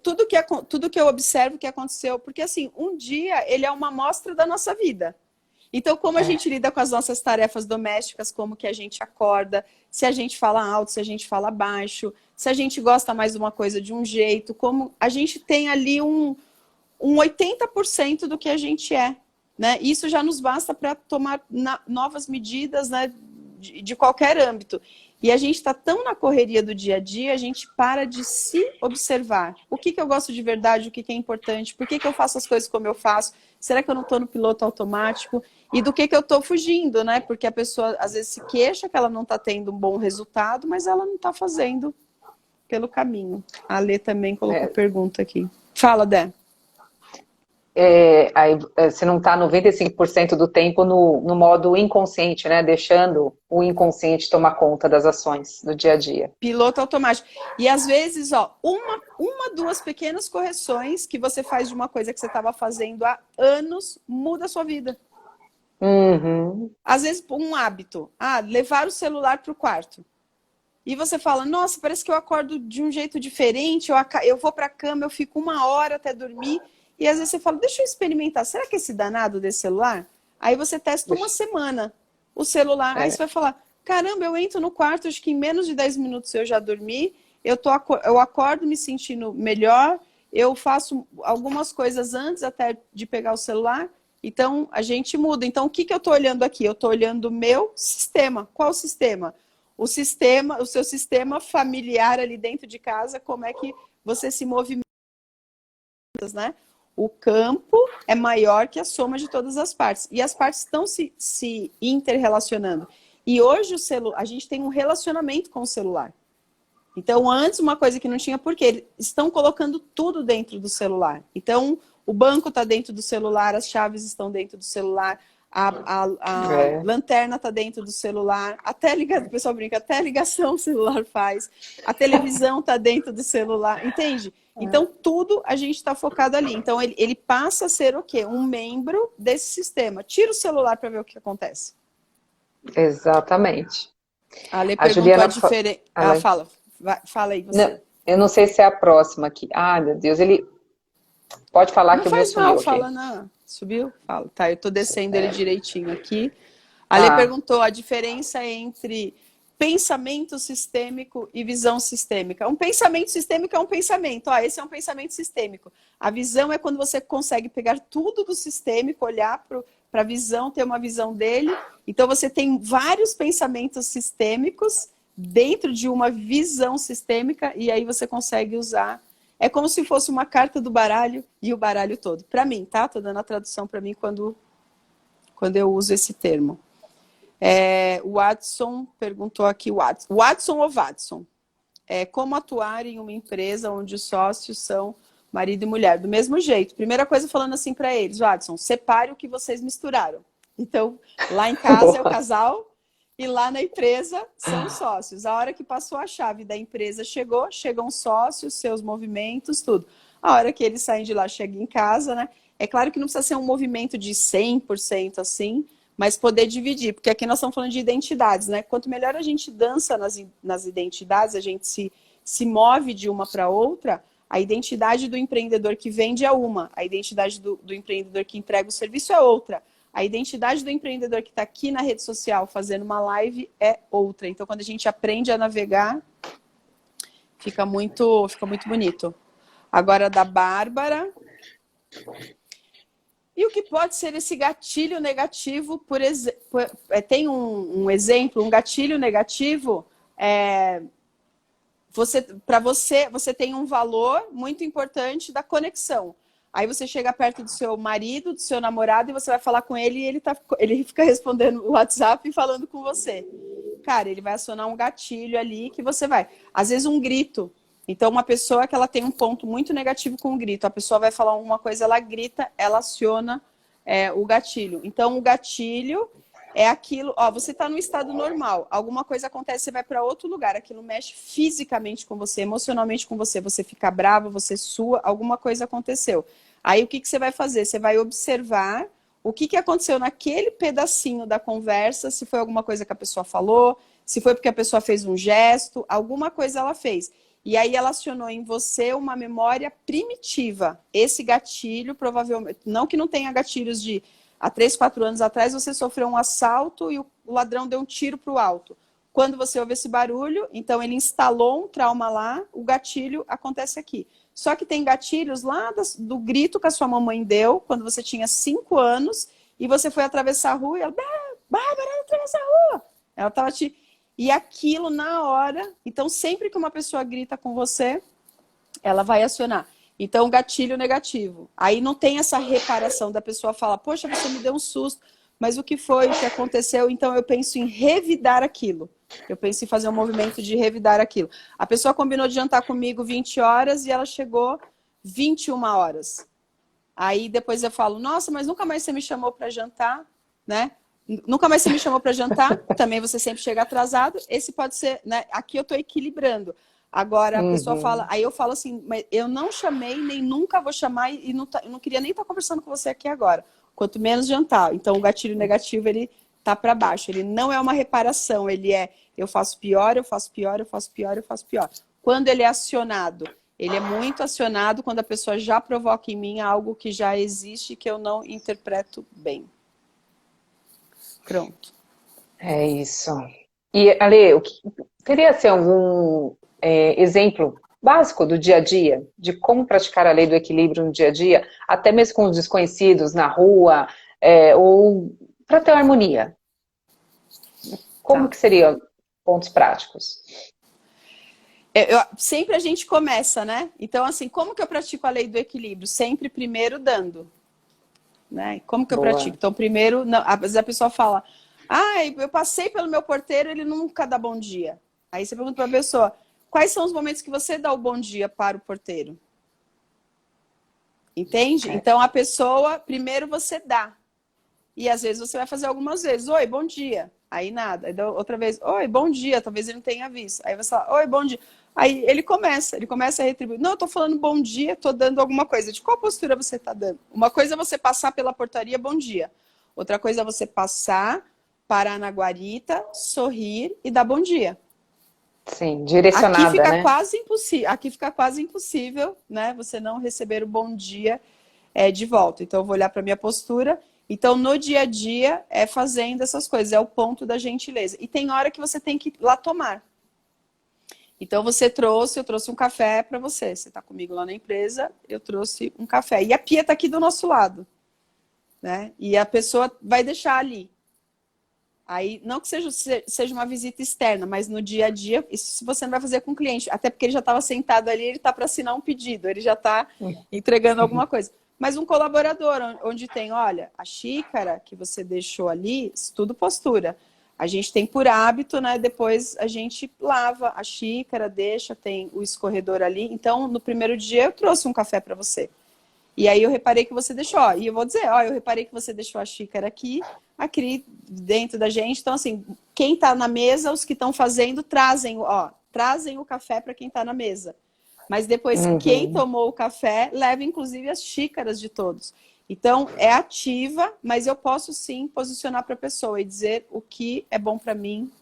Tudo que eu observo que aconteceu, porque assim, um dia ele é uma amostra da nossa vida. Então, como a gente lida com as nossas tarefas domésticas, como que a gente acorda, se a gente fala alto, se a gente fala baixo, se a gente gosta mais de uma coisa de um jeito, como a gente tem ali um 80% do que a gente é, né? Isso já nos basta para tomar novas medidas, né, de qualquer âmbito. E a gente está tão na correria do dia a dia, a gente para de se observar. O que eu gosto de verdade, o que é importante, por que eu faço as coisas como eu faço, será que eu não estou no piloto automático? E do que eu estou fugindo, né? Porque a pessoa às vezes se queixa que ela não está tendo um bom resultado, mas ela não está fazendo pelo caminho. A Lê também colocou pergunta aqui. Fala, Dé. Aí você não está 95% do tempo no modo inconsciente, né? Deixando o inconsciente tomar conta das ações do dia a dia. Piloto automático. E às vezes, ó, duas pequenas correções que você faz de uma coisa que você estava fazendo há anos, muda a sua vida. Uhum. Às vezes, um hábito. Levar o celular para o quarto. E você fala, nossa, parece que eu acordo de um jeito diferente, eu vou para a cama, eu fico 1 hora até dormir. E às vezes você fala, deixa eu experimentar, será que esse danado desse celular? Aí você testa 1 semana o celular, aí você vai falar, caramba, eu entro no quarto, acho que em menos de 10 minutos eu já dormi, eu acordo me sentindo melhor, eu faço algumas coisas antes até de pegar o celular, então a gente muda. Então o que eu estou olhando aqui? Eu estou olhando o meu sistema. Qual sistema? O seu sistema familiar ali dentro de casa, como é que você se movimenta, né? O campo é maior que a soma de todas as partes. E as partes estão se interrelacionando. E hoje a gente tem um relacionamento com o celular. Então, antes, uma coisa que não tinha, porque eles estão colocando tudo dentro do celular. Então, o banco está dentro do celular, as chaves estão dentro do celular, a lanterna está dentro do celular, o pessoal brinca, até ligação o celular faz, a televisão está dentro do celular, entende? Então, tudo a gente está focado ali. Então, ele passa a ser o quê? Um membro desse sistema. Tira o celular para ver o que acontece. Exatamente. A Lê perguntou a diferença. Fala aí, você. Não, eu não sei se é a próxima aqui. Meu Deus, ele... Pode falar não que o meu subiu aqui. Fala, não. Subiu? Fala. Tá, eu tô descendo ele direitinho aqui. A Lê perguntou a diferença entre pensamento sistêmico e visão sistêmica. Um pensamento sistêmico é um pensamento. Esse é um pensamento sistêmico. A visão é quando você consegue pegar tudo do sistêmico, olhar para a visão, ter uma visão dele. Então, você tem vários pensamentos sistêmicos dentro de uma visão sistêmica e aí você consegue usar É como se fosse uma carta do baralho e o baralho todo. Para mim, tá? Tô dando a tradução para mim quando eu uso esse termo. O Watson perguntou aqui, Watson ou Watson? Como atuar em uma empresa onde os sócios são marido e mulher? Do mesmo jeito. Primeira coisa falando assim para eles, Watson, separe o que vocês misturaram. Então, lá em casa é o casal e lá na empresa são os sócios. A hora que passou a chave da empresa chegam os sócios, seus movimentos, tudo. A hora que eles saem de lá, chegam em casa, né? É claro que não precisa ser um movimento de 100% assim, mas poder dividir, porque aqui nós estamos falando de identidades, né? Quanto melhor a gente dança nas identidades, a gente se move de uma para outra, a identidade do empreendedor que vende é uma, a identidade do empreendedor que entrega o serviço é outra, a identidade do empreendedor que está aqui na rede social fazendo uma live é outra. Então, quando a gente aprende a navegar, fica muito bonito. Agora, da Bárbara... E o que pode ser esse gatilho negativo, tem um exemplo, um gatilho negativo, para você tem um valor muito importante da conexão. Aí você chega perto do seu marido, do seu namorado, e você vai falar com ele e ele fica respondendo o WhatsApp e falando com você. Cara, ele vai acionar um gatilho ali que você vai. Às vezes um grito. Então, uma pessoa que ela tem um ponto muito negativo com o grito, a pessoa vai falar alguma coisa, ela grita, ela aciona o gatilho. Então, o gatilho é aquilo, você está no estado normal, alguma coisa acontece, você vai para outro lugar, aquilo mexe fisicamente com você, emocionalmente com você, você fica bravo, você sua, alguma coisa aconteceu. Aí, o que você vai fazer? Você vai observar o que aconteceu naquele pedacinho da conversa, se foi alguma coisa que a pessoa falou, se foi porque a pessoa fez um gesto, alguma coisa ela fez. E aí ela acionou em você uma memória primitiva. Esse gatilho, provavelmente, não que não tenha gatilhos de há 3, 4 anos atrás você sofreu um assalto e o ladrão deu um tiro para o alto. Quando você ouve esse barulho, então ele instalou um trauma lá, o gatilho acontece aqui. Só que tem gatilhos lá do grito que a sua mamãe deu quando você tinha 5 anos e você foi atravessar a rua e ela, Bárbara, atravessa a rua. Ela estava te... E aquilo na hora, então sempre que uma pessoa grita com você, ela vai acionar. Então, gatilho negativo. Aí não tem essa reparação da pessoa falar, poxa, você me deu um susto, mas o que foi, o que aconteceu? Então eu penso em revidar aquilo. Eu penso em fazer um movimento de revidar aquilo. A pessoa combinou de jantar comigo 20 horas e ela chegou 21 horas. Aí depois eu falo, nossa, mas nunca mais você me chamou para jantar, né? Nunca mais você me chamou para jantar, também você sempre chega atrasado. Esse pode ser, né? Aqui eu estou equilibrando. Agora a pessoa fala, aí eu falo assim, mas eu não chamei, nem nunca vou chamar e eu não queria nem estar conversando com você aqui agora. Quanto menos jantar. Então o gatilho negativo, ele tá para baixo. Ele não é uma reparação, ele é eu faço pior, eu faço pior, eu faço pior, eu faço pior. Quando ele é acionado, ele é muito acionado quando a pessoa já provoca em mim algo que já existe que eu não interpreto bem. Pronto. É isso. E, Ale, teria ser algum exemplo básico do dia a dia, de como praticar a lei do equilíbrio no dia a dia, até mesmo com os desconhecidos na rua, ou para ter harmonia? Como que seriam pontos práticos? Sempre a gente começa, né? Então, assim, como que eu pratico a lei do equilíbrio? Sempre primeiro dando. Né? Como que eu pratico? Então, primeiro, não, às vezes a pessoa fala, eu passei pelo meu porteiro, ele nunca dá bom dia. Aí você pergunta para a pessoa, quais são os momentos que você dá o bom dia para o porteiro? Entende? Então, a pessoa, primeiro você dá. E às vezes você vai fazer algumas vezes, oi, bom dia. Aí nada. Aí outra vez, oi, bom dia. Talvez ele não tenha visto. Aí você fala, oi, bom dia. Aí ele começa a retribuir. Não, eu tô falando bom dia, tô dando alguma coisa. De qual postura você tá dando? Uma coisa é você passar pela portaria, bom dia. Outra coisa é você passar, parar na guarita, sorrir e dar bom dia. Sim, direcionada, aqui fica, né? Aqui fica quase impossível, né? Você não receber o bom dia de volta. Então, eu vou olhar para minha postura. Então, no dia a dia, fazendo essas coisas. É o ponto da gentileza. E tem hora que você tem que ir lá tomar. Então, eu trouxe um café para você. Você está comigo lá na empresa, eu trouxe um café. E a pia está aqui do nosso lado. Né? E a pessoa vai deixar ali. Aí, não que seja uma visita externa, mas no dia a dia, isso você não vai fazer com o cliente. Até porque ele já estava sentado ali, ele está para assinar um pedido, ele já está entregando alguma coisa. Mas um colaborador, onde tem, olha, a xícara que você deixou ali, tudo postura. A gente tem por hábito, né? Depois a gente lava a xícara, deixa, tem o escorredor ali. Então, no primeiro dia, eu trouxe um café para você. E aí eu reparei que você deixou, ó, e eu vou dizer, ó, eu reparei que você deixou a xícara aqui dentro da gente. Então, assim, quem tá na mesa, os que estão fazendo, trazem o café para quem tá na mesa. Mas depois, quem tomou o café, leva inclusive as xícaras de todos. Então, é ativa, mas eu posso sim posicionar para a pessoa e dizer o que é bom para mim,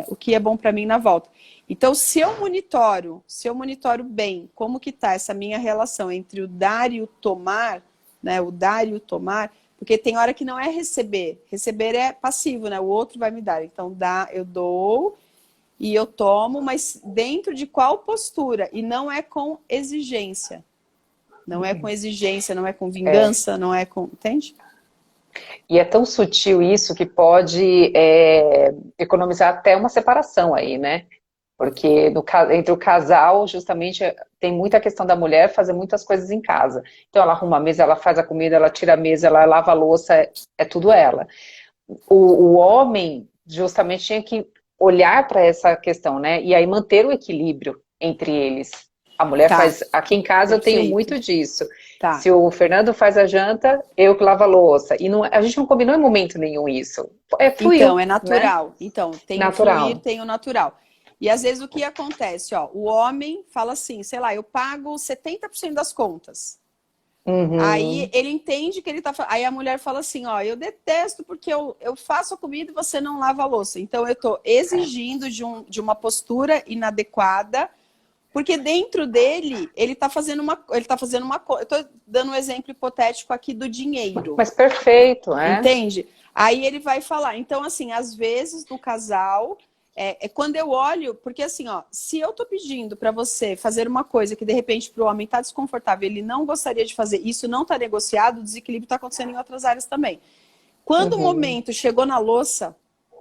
o que é bom para mim na volta. Então, se eu monitoro bem como que tá essa minha relação entre o dar e o tomar, né? O dar e o tomar, porque tem hora que não é receber. Receber é passivo, né? O outro vai me dar. Então, eu dou e eu tomo, mas dentro de qual postura? E não é com exigência. Não é com exigência, não é com vingança, não é com... Entende? E é tão sutil isso que pode economizar até uma separação aí, né? Porque entre o casal, justamente, tem muita questão da mulher fazer muitas coisas em casa. Então, ela arruma a mesa, ela faz a comida, ela tira a mesa, ela lava a louça, é tudo ela. O homem, justamente, tinha que olhar para essa questão, né? E aí manter o equilíbrio entre eles. A mulher faz... Aqui em casa eu tenho muito disso. Se o Fernando faz a janta, eu que lavo a louça. E não, a gente não combinou em momento nenhum isso. Fluiu, então, é natural. Né? Então, tem natural. o fluir, tem o natural. E às vezes o que acontece, ó, o homem fala assim, sei lá, eu pago 70% das contas. Aí ele entende que ele tá... Aí a mulher fala assim, ó, eu detesto porque eu faço a comida e você não lava a louça. Então eu tô exigindo de uma postura inadequada, porque dentro dele, ele tá fazendo uma... Eu tô dando um exemplo hipotético aqui do dinheiro. Mas perfeito, Entende? Aí ele vai falar. Então, assim, às vezes no casal... quando eu olho, porque assim, ó, se eu tô pedindo para você fazer uma coisa que de repente pro homem tá desconfortável, ele não gostaria de fazer, isso não tá negociado, o desequilíbrio tá acontecendo em outras áreas também. Quando o momento chegou na louça,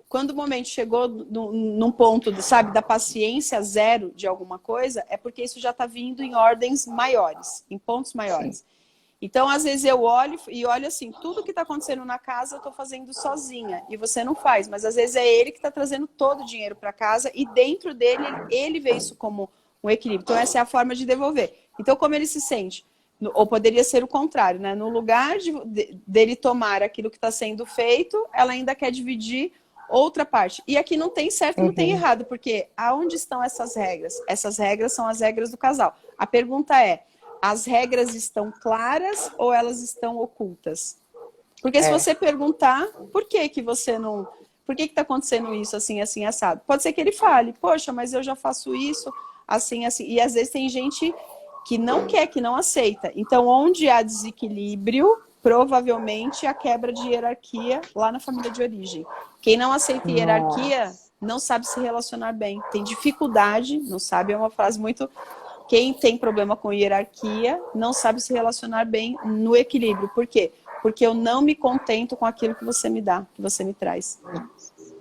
quando o momento chegou num ponto, sabe, da paciência zero de alguma coisa, é porque isso já tá vindo em ordens maiores, em pontos maiores. Sim. Então, às vezes eu olho assim, tudo que está acontecendo na casa eu estou fazendo sozinha e você não faz, mas às vezes é ele que está trazendo todo o dinheiro para casa e dentro dele, ele vê isso como um equilíbrio. Então, essa é a forma de devolver. Então, como ele se sente? Ou poderia ser o contrário, né? No lugar dele tomar aquilo que está sendo feito, ela ainda quer dividir outra parte. E aqui não tem certo, não tem errado, porque aonde estão essas regras? Essas regras são as regras do casal. A pergunta é, as regras estão claras ou elas estão ocultas? Porque se você perguntar, por que você não... Por que está acontecendo isso assim, assim, assado? Pode ser que ele fale, poxa, mas eu já faço isso, assim, assim. E às vezes tem gente que não quer, que não aceita. Então, onde há desequilíbrio, provavelmente a quebra de hierarquia lá na família de origem. Quem não aceita hierarquia não sabe se relacionar bem. Tem dificuldade, não sabe, é uma frase muito... Quem tem problema com hierarquia não sabe se relacionar bem no equilíbrio. Por quê? Porque eu não me contento com aquilo que você me dá, que você me traz.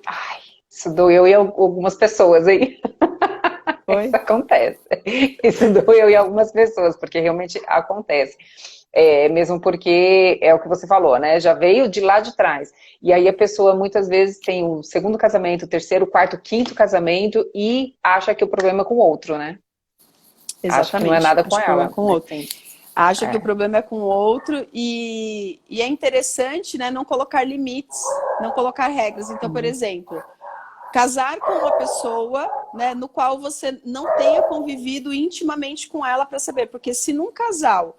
Ai, isso doeu em algumas pessoas, hein? Oi? Isso acontece. Isso doeu em algumas pessoas, porque realmente acontece. Mesmo porque é o que você falou, né? Já veio de lá de trás. E aí a pessoa muitas vezes tem o segundo casamento, o terceiro, o quarto, o quinto casamento e acha que o problema é com o outro, né? Exatamente. Acho que não é nada com ela. Com o outro. Acha que o problema é com o outro e é interessante, né, não colocar limites, não colocar regras. Então, por exemplo, casar com uma pessoa, né, no qual você não tenha convivido intimamente com ela para saber. Porque se num casal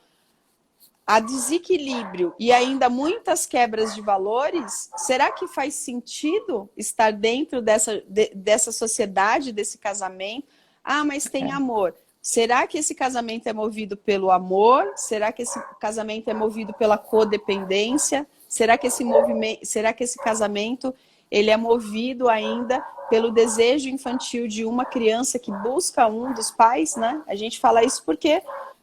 há desequilíbrio e ainda muitas quebras de valores, será que faz sentido estar dentro dessa sociedade, desse casamento? Ah, mas tem amor. Será que esse casamento é movido pelo amor? Será que esse casamento é movido pela codependência? Será que esse casamento ele é movido ainda pelo desejo infantil de uma criança que busca um dos pais, né? A gente fala isso porque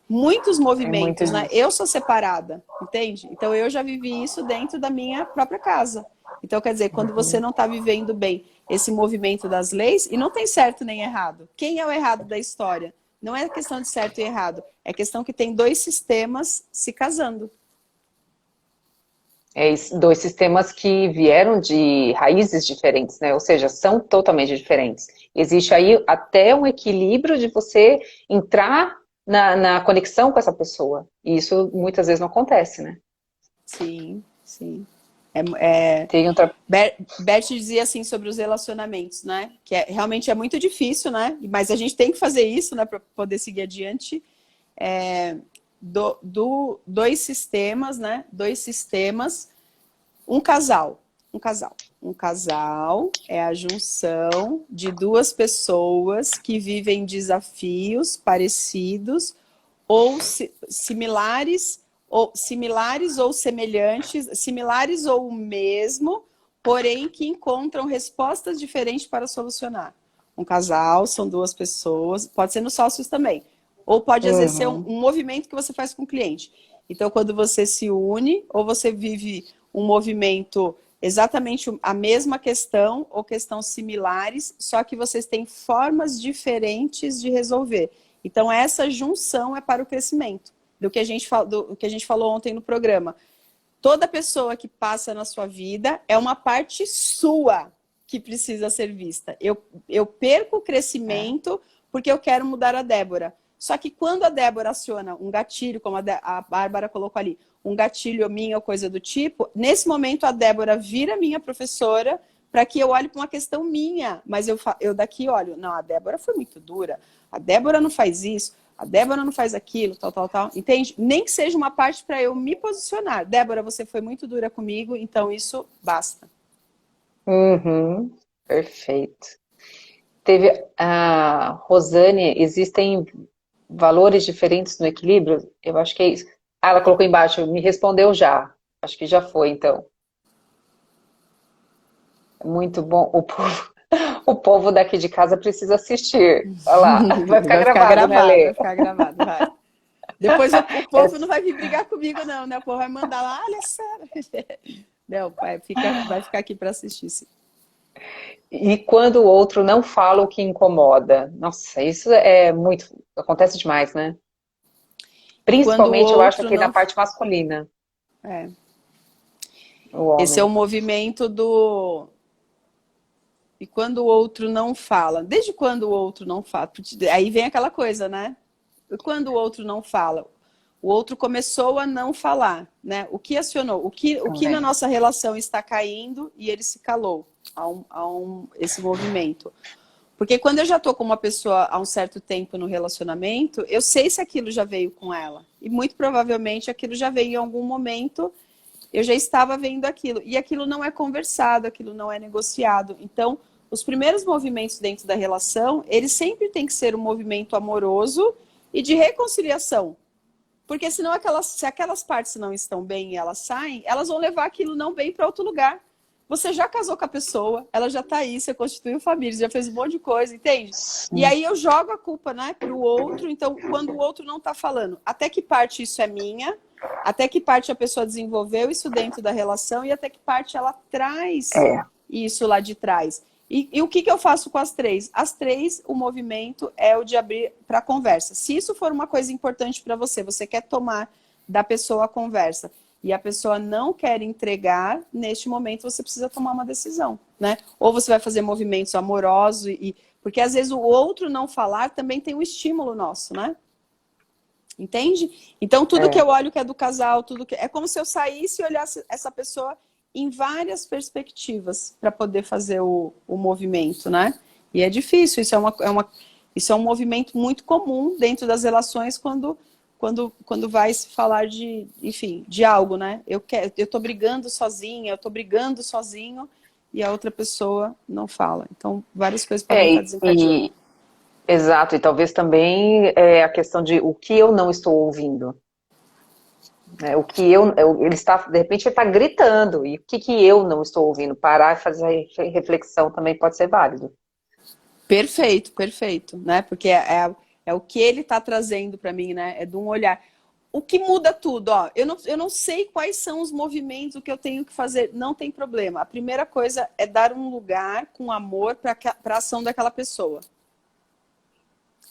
muitos movimentos, né? Eu sou separada, entende? Então eu já vivi isso dentro da minha própria casa. Então, quer dizer, quando você não está vivendo bem esse movimento das leis, e não tem certo nem errado. Quem é o errado da história? Não é questão de certo e errado, é questão que tem dois sistemas se casando. Dois sistemas que vieram de raízes diferentes, né? Ou seja, são totalmente diferentes. Existe aí até um equilíbrio de você entrar na conexão com essa pessoa. E isso muitas vezes não acontece, né? Sim, sim. Tem outra... Bert dizia assim sobre os relacionamentos, né? Que realmente é muito difícil, né? Mas a gente tem que fazer isso, né? Para poder seguir adiante. Dois sistemas, né? Dois sistemas, um casal. Um casal é a junção de duas pessoas que vivem desafios parecidos ou similares ou semelhantes, similares ou o mesmo, porém que encontram respostas diferentes para solucionar. Um casal são duas pessoas, pode ser nos sócios também, ou pode às vezes ser um movimento que você faz com o cliente. Então, quando você se une, ou você vive um movimento exatamente a mesma questão, ou questões similares, só que vocês têm formas diferentes de resolver. Então, essa junção é para o crescimento, do que a gente falou ontem no programa. Toda pessoa que passa na sua vida é uma parte sua que precisa ser vista. Eu perco o crescimento porque eu quero mudar a Débora. Só que quando a Débora aciona um gatilho, como a Bárbara colocou ali, um gatilho minha ou coisa do tipo, nesse momento a Débora vira minha professora para que eu olhe para uma questão minha. Mas eu daqui olho, não, a Débora foi muito dura, a Débora não faz isso, a Débora não faz aquilo, tal. Entende? Nem que seja uma parte para eu me posicionar. Débora, você foi muito dura comigo, então isso basta. Perfeito. Teve a Rosane, existem valores diferentes no equilíbrio? Eu acho que é isso. Ah, ela colocou embaixo, me respondeu já. Acho que já foi, então. Muito bom. O povo daqui de casa precisa assistir. Olha lá, vai ficar gravado, né, Lê? Vai ficar gravado, vai. Depois o povo não vai vir brigar comigo, não, né? O povo vai mandar lá, olha sério. Não, vai ficar aqui para assistir, sim. E quando o outro não fala o que incomoda? Nossa, isso é muito... Acontece demais, né? Principalmente, eu acho, aqui na parte masculina. O homem. Esse é o movimento do... E quando o outro não fala? Desde quando o outro não fala? Aí vem aquela coisa, né? E quando o outro não fala? O outro começou a não falar, né? O que acionou? O que na nossa relação está caindo e ele se calou esse movimento? Porque quando eu já estou com uma pessoa há um certo tempo no relacionamento, eu sei se aquilo já veio com ela. E muito provavelmente aquilo já veio em algum momento, eu já estava vendo aquilo. E aquilo não é conversado, aquilo não é negociado. Então, os primeiros movimentos dentro da relação, eles sempre têm que ser um movimento amoroso e de reconciliação. Porque senão, se aquelas partes não estão bem e elas saem, elas vão levar aquilo não bem para outro lugar. Você já casou com a pessoa, ela já está aí, você constituiu família, já fez um monte de coisa, entende? E aí eu jogo a culpa, né, para o outro. Então, quando o outro não está falando, até que parte isso é minha, até que parte a pessoa desenvolveu isso dentro da relação e até que parte ela traz isso lá de trás. E o que eu faço com as três? As três, o movimento é o de abrir para conversa. Se isso for uma coisa importante para você, você quer tomar da pessoa a conversa e a pessoa não quer entregar, neste momento você precisa tomar uma decisão, né? Ou você vai fazer movimentos amorosos, porque às vezes o outro não falar também tem um estímulo nosso, né? Entende? Então tudo que eu olho que é do casal, é como se eu saísse e olhasse essa pessoa em várias perspectivas para poder fazer o movimento, né? E é difícil, isso é um movimento muito comum dentro das relações quando vai se falar de algo, né? Eu tô brigando sozinha, eu tô brigando sozinho e a outra pessoa não fala. Então, várias coisas podem estar desencadeando. Exato, e talvez também a questão de o que eu não estou ouvindo. O que ele está, de repente ele está gritando, e o que eu não estou ouvindo? Parar e fazer reflexão também pode ser válido. Perfeito, né? Porque é o que ele está trazendo para mim, né? É de um olhar. o que muda tudo, ó, eu não sei quais são os movimentos, o que eu tenho que fazer, não tem problema. A primeira coisa é dar um lugar com amor para a ação daquela pessoa.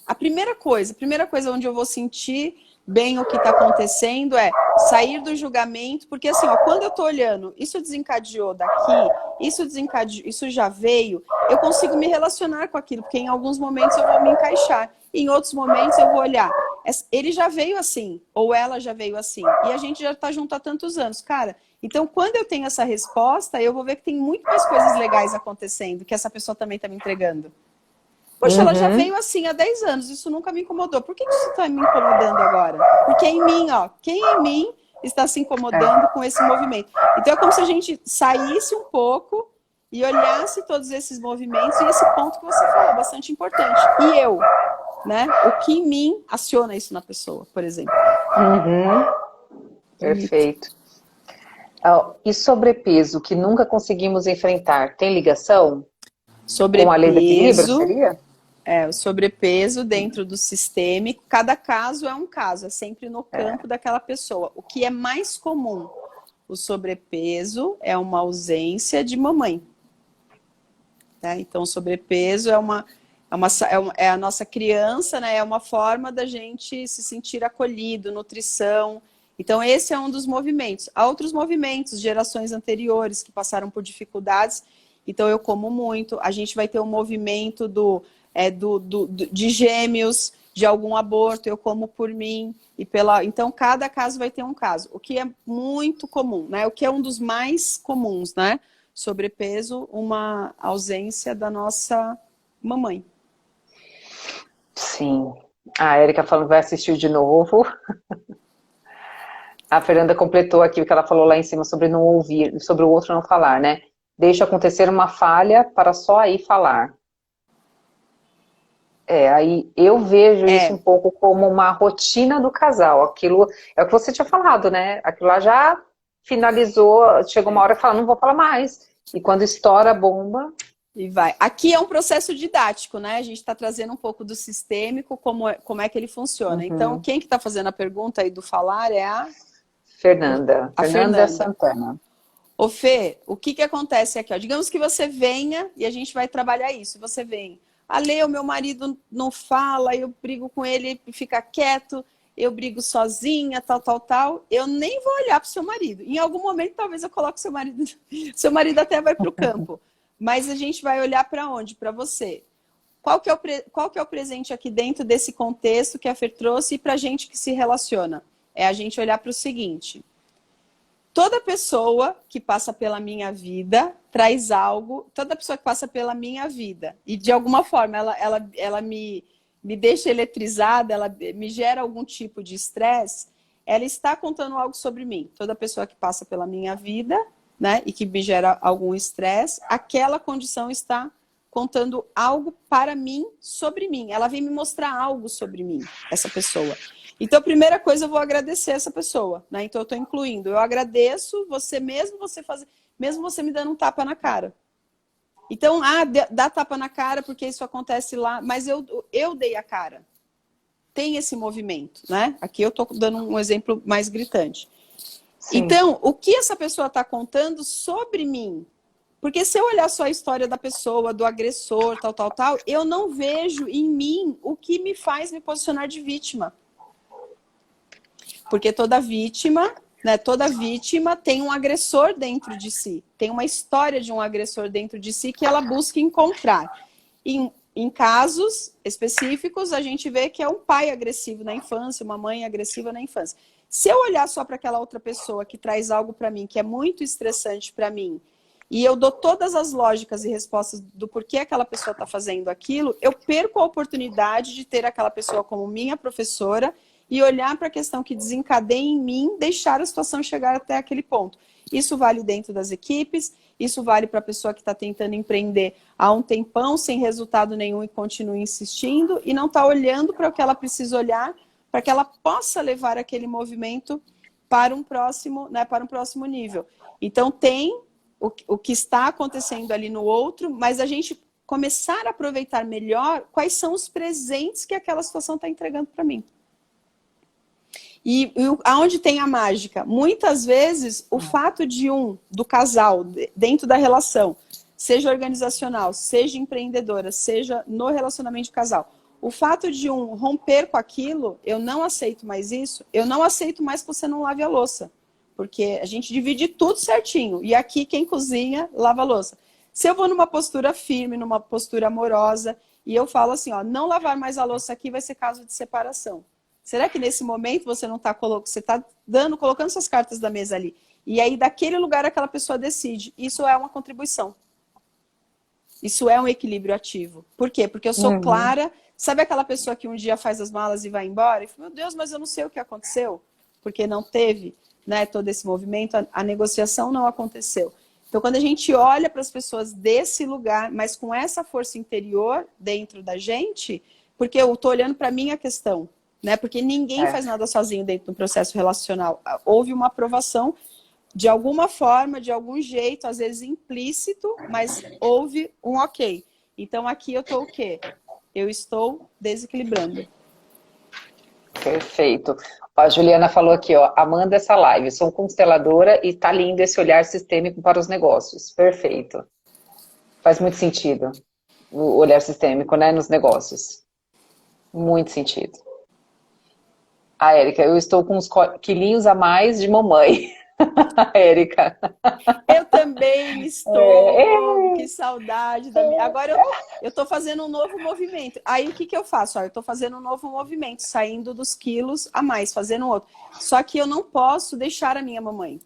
A primeira coisa onde eu vou sentir bem o que está acontecendo é sair do julgamento, porque assim, ó, quando eu estou olhando, isso desencadeou daqui, isso já veio, eu consigo me relacionar com aquilo, porque em alguns momentos eu vou me encaixar, em outros momentos eu vou olhar, ele já veio assim, ou ela já veio assim, e a gente já está junto há tantos anos, cara. Então, quando eu tenho essa resposta, eu vou ver que tem muito mais coisas legais acontecendo, que essa pessoa também está me entregando. Poxa, ela já veio assim há 10 anos, isso nunca me incomodou. Por que isso está me incomodando agora? Porque é em mim, ó, quem em mim está se incomodando com esse movimento? Então é como se a gente saísse um pouco e olhasse todos esses movimentos, e esse ponto que você falou, bastante importante. E eu, né? O que em mim aciona isso na pessoa, por exemplo. Perfeito. E sobrepeso, que nunca conseguimos enfrentar, tem ligação com a lei do equilíbrio, seria? O sobrepeso dentro do sistêmico, cada caso é um caso, é sempre no campo daquela pessoa. O que é mais comum? O sobrepeso é uma ausência de mamãe. Tá? Então, o sobrepeso é a nossa criança, né? É uma forma da gente se sentir acolhido, nutrição. Então, esse é um dos movimentos. Há outros movimentos, gerações anteriores que passaram por dificuldades. Então, eu como muito. A gente vai ter um movimento de gêmeos, de algum aborto, eu como por mim. Então, cada caso vai ter um caso. O que é muito comum, né? O que é um dos mais comuns, né? Sobrepeso, uma ausência da nossa mamãe. Sim. A Érica falando que vai assistir de novo. A Fernanda completou aqui o que ela falou lá em cima sobre não ouvir, sobre o outro não falar, né? Deixa acontecer uma falha para só aí falar. Aí eu vejo isso um pouco como uma rotina do casal. Aquilo é o que você tinha falado, né? Aquilo lá já finalizou, chegou uma hora e fala, não vou falar mais. E quando estoura a bomba... E vai. Aqui é um processo didático, né? A gente está trazendo um pouco do sistêmico, como é que ele funciona. Então, quem que está fazendo a pergunta aí do falar é a... Fernanda. A Fernanda Santana. Ô Fê, o que acontece aqui? Ó? Digamos que você venha e a gente vai trabalhar isso. Você vem, Ale, o meu marido não fala, eu brigo com ele, ele fica quieto, eu brigo sozinha, tal. Eu nem vou olhar para o seu marido. Em algum momento, talvez eu coloque seu marido... Seu marido até vai para o campo. Mas a gente vai olhar para onde? Para você. Qual que é o presente aqui dentro desse contexto que a Fer trouxe e para a gente que se relaciona? É a gente olhar para o seguinte. Toda pessoa que passa pela minha vida traz algo, toda pessoa que passa pela minha vida e de alguma forma ela me deixa eletrizada, ela me gera algum tipo de estresse, ela está contando algo sobre mim. Toda pessoa que passa pela minha vida, né, e que me gera algum estresse, aquela condição está contando algo para mim, sobre mim. Ela vem me mostrar algo sobre mim, essa pessoa. Então, a primeira coisa, eu vou agradecer essa pessoa, né? Então, eu estou incluindo. Eu agradeço você, mesmo você me dando um tapa na cara. Então, dá tapa na cara porque isso acontece lá, mas eu dei a cara. Tem esse movimento, né? Aqui eu estou dando um exemplo mais gritante. Sim. Então, o que essa pessoa está contando sobre mim? Porque se eu olhar só a história da pessoa, do agressor, tal, eu não vejo em mim o que me faz me posicionar de vítima. Porque toda vítima tem um agressor dentro de si. Tem uma história de um agressor dentro de si que ela busca encontrar. Em casos específicos, a gente vê que é um pai agressivo na infância, uma mãe agressiva na infância. Se eu olhar só para aquela outra pessoa que traz algo para mim, que é muito estressante para mim, e eu dou todas as lógicas e respostas do porquê aquela pessoa está fazendo aquilo, eu perco a oportunidade de ter aquela pessoa como minha professora e olhar para a questão que desencadeia em mim, deixar a situação chegar até aquele ponto. Isso vale dentro das equipes, isso vale para a pessoa que está tentando empreender há um tempão, sem resultado nenhum e continua insistindo, e não está olhando para o que ela precisa olhar, para que ela possa levar aquele movimento para um próximo nível. Então, tem o que está acontecendo ali no outro, mas a gente começar a aproveitar melhor quais são os presentes que aquela situação está entregando para mim. Aonde tem a mágica? Muitas vezes, o fato do casal, dentro da relação, seja organizacional, seja empreendedora, seja no relacionamento de casal, o fato de um romper com aquilo, eu não aceito mais isso, eu não aceito mais que você não lave a louça. Porque a gente divide tudo certinho. E aqui, quem cozinha, lava a louça. Se eu vou numa postura firme, numa postura amorosa, e eu falo assim, ó, não lavar mais a louça aqui vai ser caso de separação. Será que nesse momento você não está colocando, você está colocando suas cartas da mesa ali? E aí, daquele lugar, aquela pessoa decide. Isso é uma contribuição. Isso é um equilíbrio ativo. Por quê? Porque eu sou clara. Sabe aquela pessoa que um dia faz as malas e vai embora? E fala, meu Deus, mas eu não sei o que aconteceu. Porque não teve, né, todo esse movimento, a negociação não aconteceu. Então, quando a gente olha para as pessoas desse lugar, mas com essa força interior dentro da gente, porque eu estou olhando para a minha questão, né? Porque ninguém faz nada sozinho dentro do processo relacional. Houve uma aprovação de alguma forma, de algum jeito, às vezes implícito, mas houve um ok. Então, aqui eu estou o quê? Eu estou desequilibrando. Perfeito. Ó, a Juliana falou aqui, ó, amando essa live, sou consteladora e tá lindo esse olhar sistêmico para os negócios. Perfeito. Faz muito sentido o olhar sistêmico, né, nos negócios. Muito sentido. A Érica, eu estou com uns quilinhos a mais de mamãe. Érica. Eu também estou, que saudade da minha. Agora eu estou fazendo um novo movimento. Aí o que eu faço? Ó, eu estou fazendo um novo movimento, saindo dos quilos a mais, fazendo outro. Só que eu não posso deixar a minha mamãe.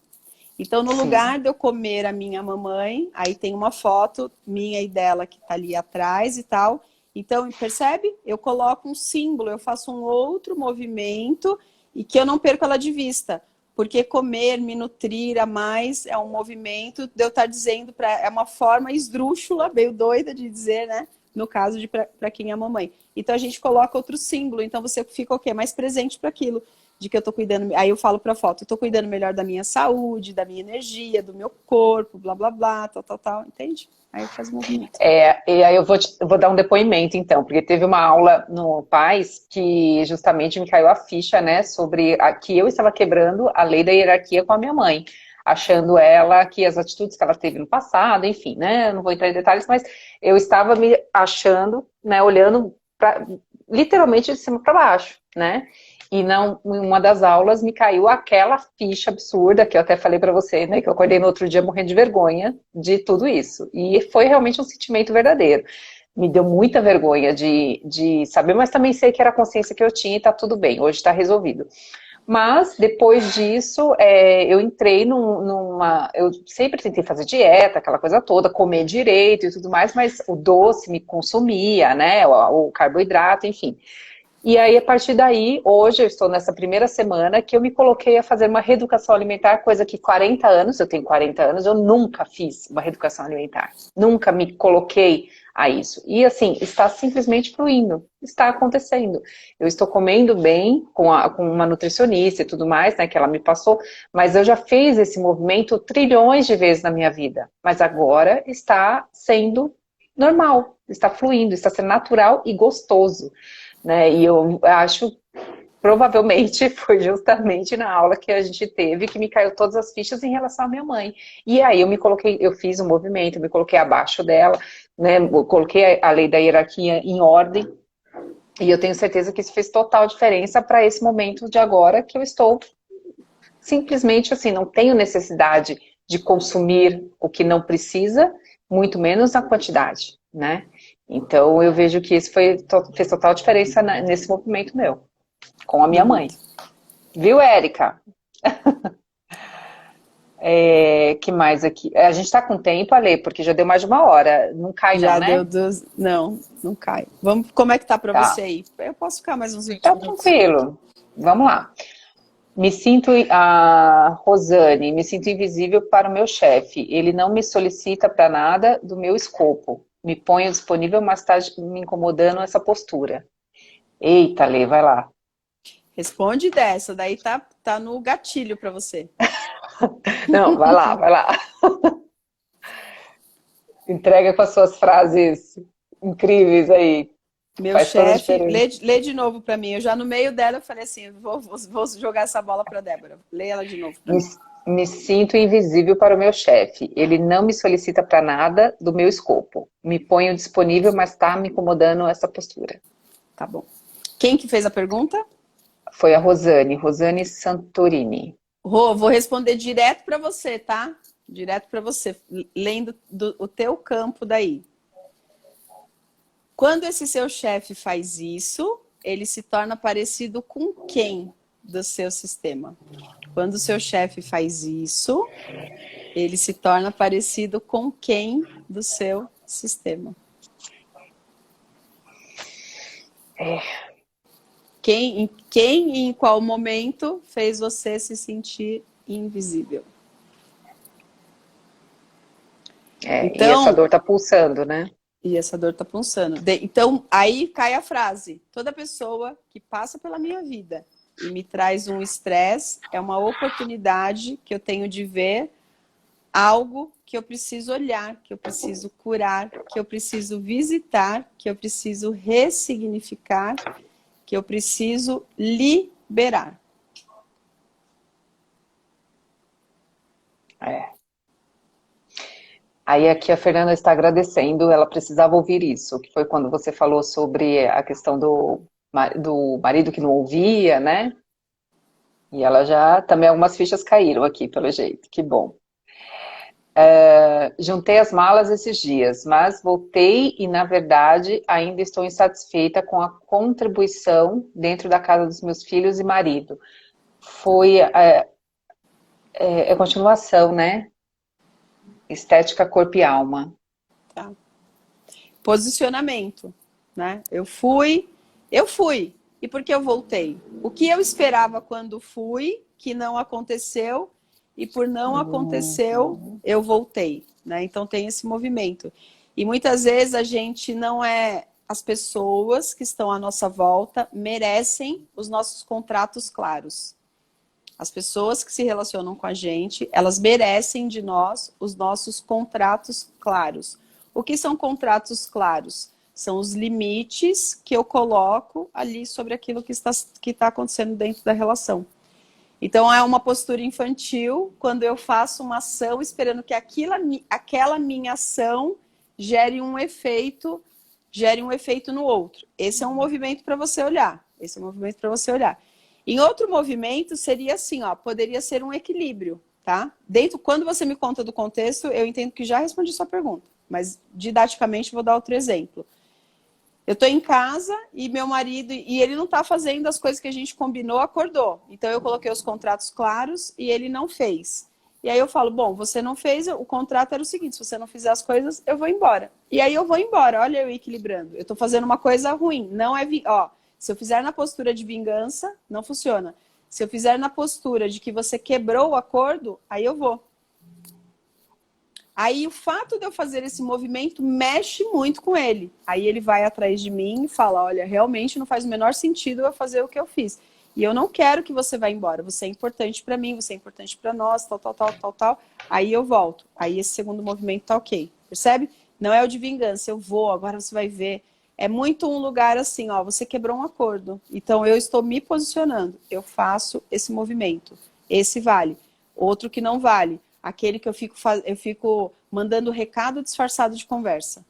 Então, no lugar de eu comer a minha mamãe, aí tem uma foto minha e dela que está ali atrás e tal. Então, percebe? Eu coloco um símbolo, eu faço um outro movimento e que eu não perco ela de vista. Porque comer, me nutrir a mais é um movimento de eu estar dizendo, é uma forma esdrúxula, meio doida de dizer, né? No caso de para quem é a mamãe. Então a gente coloca outro símbolo, então você fica o quê? Mais presente para aquilo, de que eu tô cuidando. Aí eu falo para a foto, eu tô cuidando melhor da minha saúde, da minha energia, do meu corpo, blá blá blá, tal, entende? Aí faz um movimento. E aí eu vou dar um depoimento, então, porque teve uma aula no PAIS que justamente me caiu a ficha, né, sobre que eu estava quebrando a lei da hierarquia com a minha mãe, achando ela que as atitudes que ela teve no passado, enfim, né, eu não vou entrar em detalhes, mas eu estava me achando, né, olhando literalmente de cima para baixo, né, e em uma das aulas me caiu aquela ficha absurda, que eu até falei para você, né, que eu acordei no outro dia morrendo de vergonha de tudo isso. E foi realmente um sentimento verdadeiro. Me deu muita vergonha de saber, mas também sei que era a consciência que eu tinha e tá tudo bem, hoje está resolvido. Mas, depois disso, eu entrei eu sempre tentei fazer dieta, aquela coisa toda, comer direito e tudo mais, mas o doce me consumia, né, o carboidrato, enfim. E aí, a partir daí, hoje eu estou nessa primeira semana que eu me coloquei a fazer uma reeducação alimentar, coisa que 40 anos, eu tenho 40 anos, eu nunca fiz uma reeducação alimentar. Nunca me coloquei a isso. E assim, está simplesmente fluindo, está acontecendo. Eu estou comendo bem com uma nutricionista e tudo mais, né, que ela me passou, mas eu já fiz esse movimento trilhões de vezes na minha vida. Mas agora está sendo normal, está fluindo, está sendo natural e gostoso. Né? E eu acho, provavelmente, foi justamente na aula que a gente teve que me caiu todas as fichas em relação à minha mãe. E aí eu fiz um movimento, eu me coloquei abaixo dela, né? Eu coloquei a lei da hierarquia em ordem, e eu tenho certeza que isso fez total diferença para esse momento de agora, que eu estou simplesmente assim, não tenho necessidade de consumir o que não precisa, muito menos na quantidade, né? Então, eu vejo que isso fez total diferença nesse movimento meu, com a minha mãe. Viu, Érica? Que mais aqui? A gente tá com tempo, Ale, porque já deu mais de uma hora. Não cai já não, né? Não cai. Como é que tá pra você aí? Eu posso ficar mais uns 20 minutos. Tá tranquilo. Vamos lá. A Rosane, me sinto invisível para o meu chefe. Ele não me solicita para nada do meu escopo. Me ponho disponível, mas está me incomodando essa postura. Eita, Lê, vai lá. Responde dessa, daí tá no gatilho para você. Não, vai lá, vai lá. Entrega com as suas frases incríveis aí. Meu Faz toda a chefe, diferença. lê de novo para mim. Eu já no meio dela eu falei assim, vou jogar essa bola para Débora. Lê ela de novo para Me, mim. me sinto invisível para o meu chefe. Ele não me solicita para nada do meu escopo. Me ponho disponível, mas está me incomodando essa postura. Tá bom. Quem que fez a pergunta? Foi a Rosane Santorini. Rô, vou responder direto para você, tá? Direto para você, lendo o teu campo daí. Quando esse seu chefe faz isso, ele se torna parecido com quem do seu sistema? Quando o seu chefe faz isso, ele se torna parecido com quem do seu sistema? Quem e em qual momento fez você se sentir invisível? E essa Então, dor tá pulsando, né? e essa dor tá pulsando. Então, aí cai a frase: toda pessoa que passa pela minha vida e me traz um estresse é uma oportunidade que eu tenho de ver algo que eu preciso olhar, que eu preciso curar, que eu preciso visitar, que eu preciso ressignificar, que eu preciso liberar. É. Aí aqui a Fernanda está agradecendo, ela precisava ouvir isso, que foi quando você falou sobre a questão do marido que não ouvia, né? E ela já, também algumas fichas caíram aqui, pelo jeito, que bom. Juntei as malas esses dias, mas voltei e, na verdade, ainda estou insatisfeita com a contribuição dentro da casa dos meus filhos e marido. Foi, continuação, né? Estética, corpo e alma. Tá? Posicionamento, né? Eu fui. E por que eu voltei? O que eu esperava quando fui, que não aconteceu, e por não aconteceu, eu voltei, né? Então tem esse movimento. E muitas vezes a gente não é. As pessoas que estão à nossa volta merecem os nossos contratos claros. As pessoas que se relacionam com a gente, elas merecem de nós os nossos contratos claros. O que são contratos claros? São os limites que eu coloco ali sobre aquilo que está acontecendo dentro da relação. Então, é uma postura infantil quando eu faço uma ação esperando que aquela minha ação gere um efeito no outro. Esse é um movimento para você olhar. Esse é um movimento para você olhar. Em outro movimento, seria assim, ó, poderia ser um equilíbrio, tá? Quando você me conta do contexto, eu entendo que já respondi sua pergunta, mas didaticamente vou dar outro exemplo. Eu tô em casa e meu marido, e ele não tá fazendo as coisas que a gente combinou, acordou. Então eu coloquei os contratos claros e ele não fez. E aí eu falo, bom, você não fez, o contrato era o seguinte, se você não fizer as coisas, eu vou embora. E aí eu vou embora, olha eu equilibrando. Eu tô fazendo uma coisa ruim, não é, ó, se eu fizer na postura de vingança, não funciona. Se eu fizer na postura de que você quebrou o acordo, aí eu vou. Aí o fato de eu fazer esse movimento mexe muito com ele. Aí ele vai atrás de mim e fala, olha, realmente não faz o menor sentido eu fazer o que eu fiz. E eu não quero que você vá embora. Você é importante para mim, você é importante para nós, tal. Aí eu volto. Aí esse segundo movimento tá ok. Percebe? Não é o de vingança. Eu vou, agora você vai ver. É muito um lugar assim, ó, você quebrou um acordo. Então eu estou me posicionando. Eu faço esse movimento. Esse vale. Outro que não vale. Aquele que eu fico mandando recado disfarçado de conversa.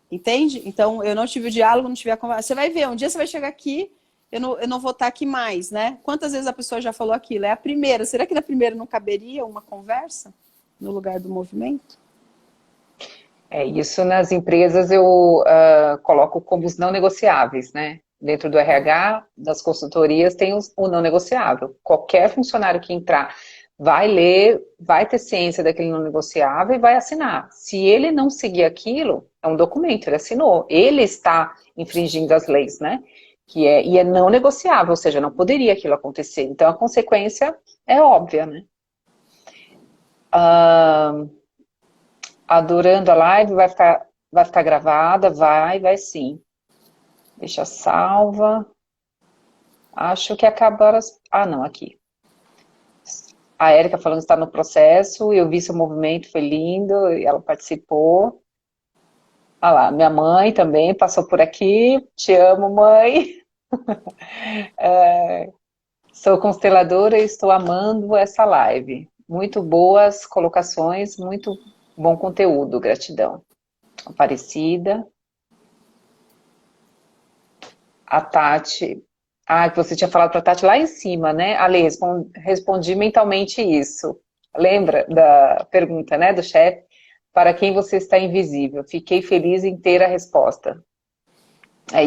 Entende? Então, eu não tive o diálogo, não tive a conversa. Você vai ver, um dia você vai chegar aqui, eu não vou estar aqui mais, né? Quantas vezes a pessoa já falou aquilo? É a primeira. Será que na primeira não caberia uma conversa no lugar do movimento? Isso nas empresas eu coloco como os não negociáveis, né? Dentro do RH, das consultorias, tem o não negociável. Qualquer funcionário que entrar vai ler, vai ter ciência daquele não negociável e vai assinar. Se ele não seguir aquilo, é um documento, ele assinou. Ele está infringindo as leis, né? E é não negociável, ou seja, não poderia aquilo acontecer. Então, a consequência é óbvia, né? Adorando a live, vai ficar gravada? Vai sim. Deixa salva. Acho que acabaram as... Ah, não, aqui. A Érica falando que está no processo, eu vi seu movimento, foi lindo, ela participou. Olha lá, minha mãe também passou por aqui. Te amo, mãe. Sou consteladora e estou amando essa live. Muito boas colocações, muito bom conteúdo. Gratidão. Aparecida. A Tati. Ah, que você tinha falado para a Tati lá em cima, né? Ale, respondi mentalmente isso. Lembra da pergunta, né, do chefe? Para quem você está invisível? Fiquei feliz em ter a resposta.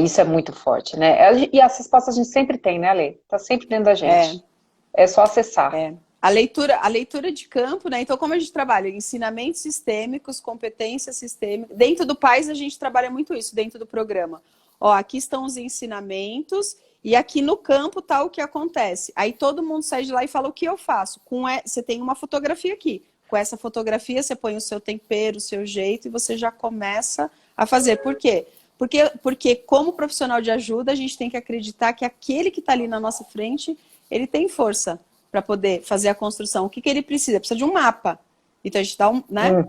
Isso é muito forte, né? E as respostas a gente sempre tem, né, Ale? Tá sempre dentro da É, gente. É só acessar. é. A leitura de campo, né? Então, como a gente trabalha ensinamentos sistêmicos, competências sistêmicas, dentro do PAIS a gente trabalha muito isso, dentro do programa. Ó, aqui estão os ensinamentos e aqui no campo tá o que acontece. Aí todo mundo sai de lá e fala o que eu faço. Você tem uma fotografia aqui. Com essa fotografia você põe o seu tempero, o seu jeito e você já começa a fazer. Por quê? Porque como profissional de ajuda, a gente tem que acreditar que aquele que está ali na nossa frente, ele tem força para poder fazer a construção. O que ele precisa? Precisa de um mapa. Então a gente dá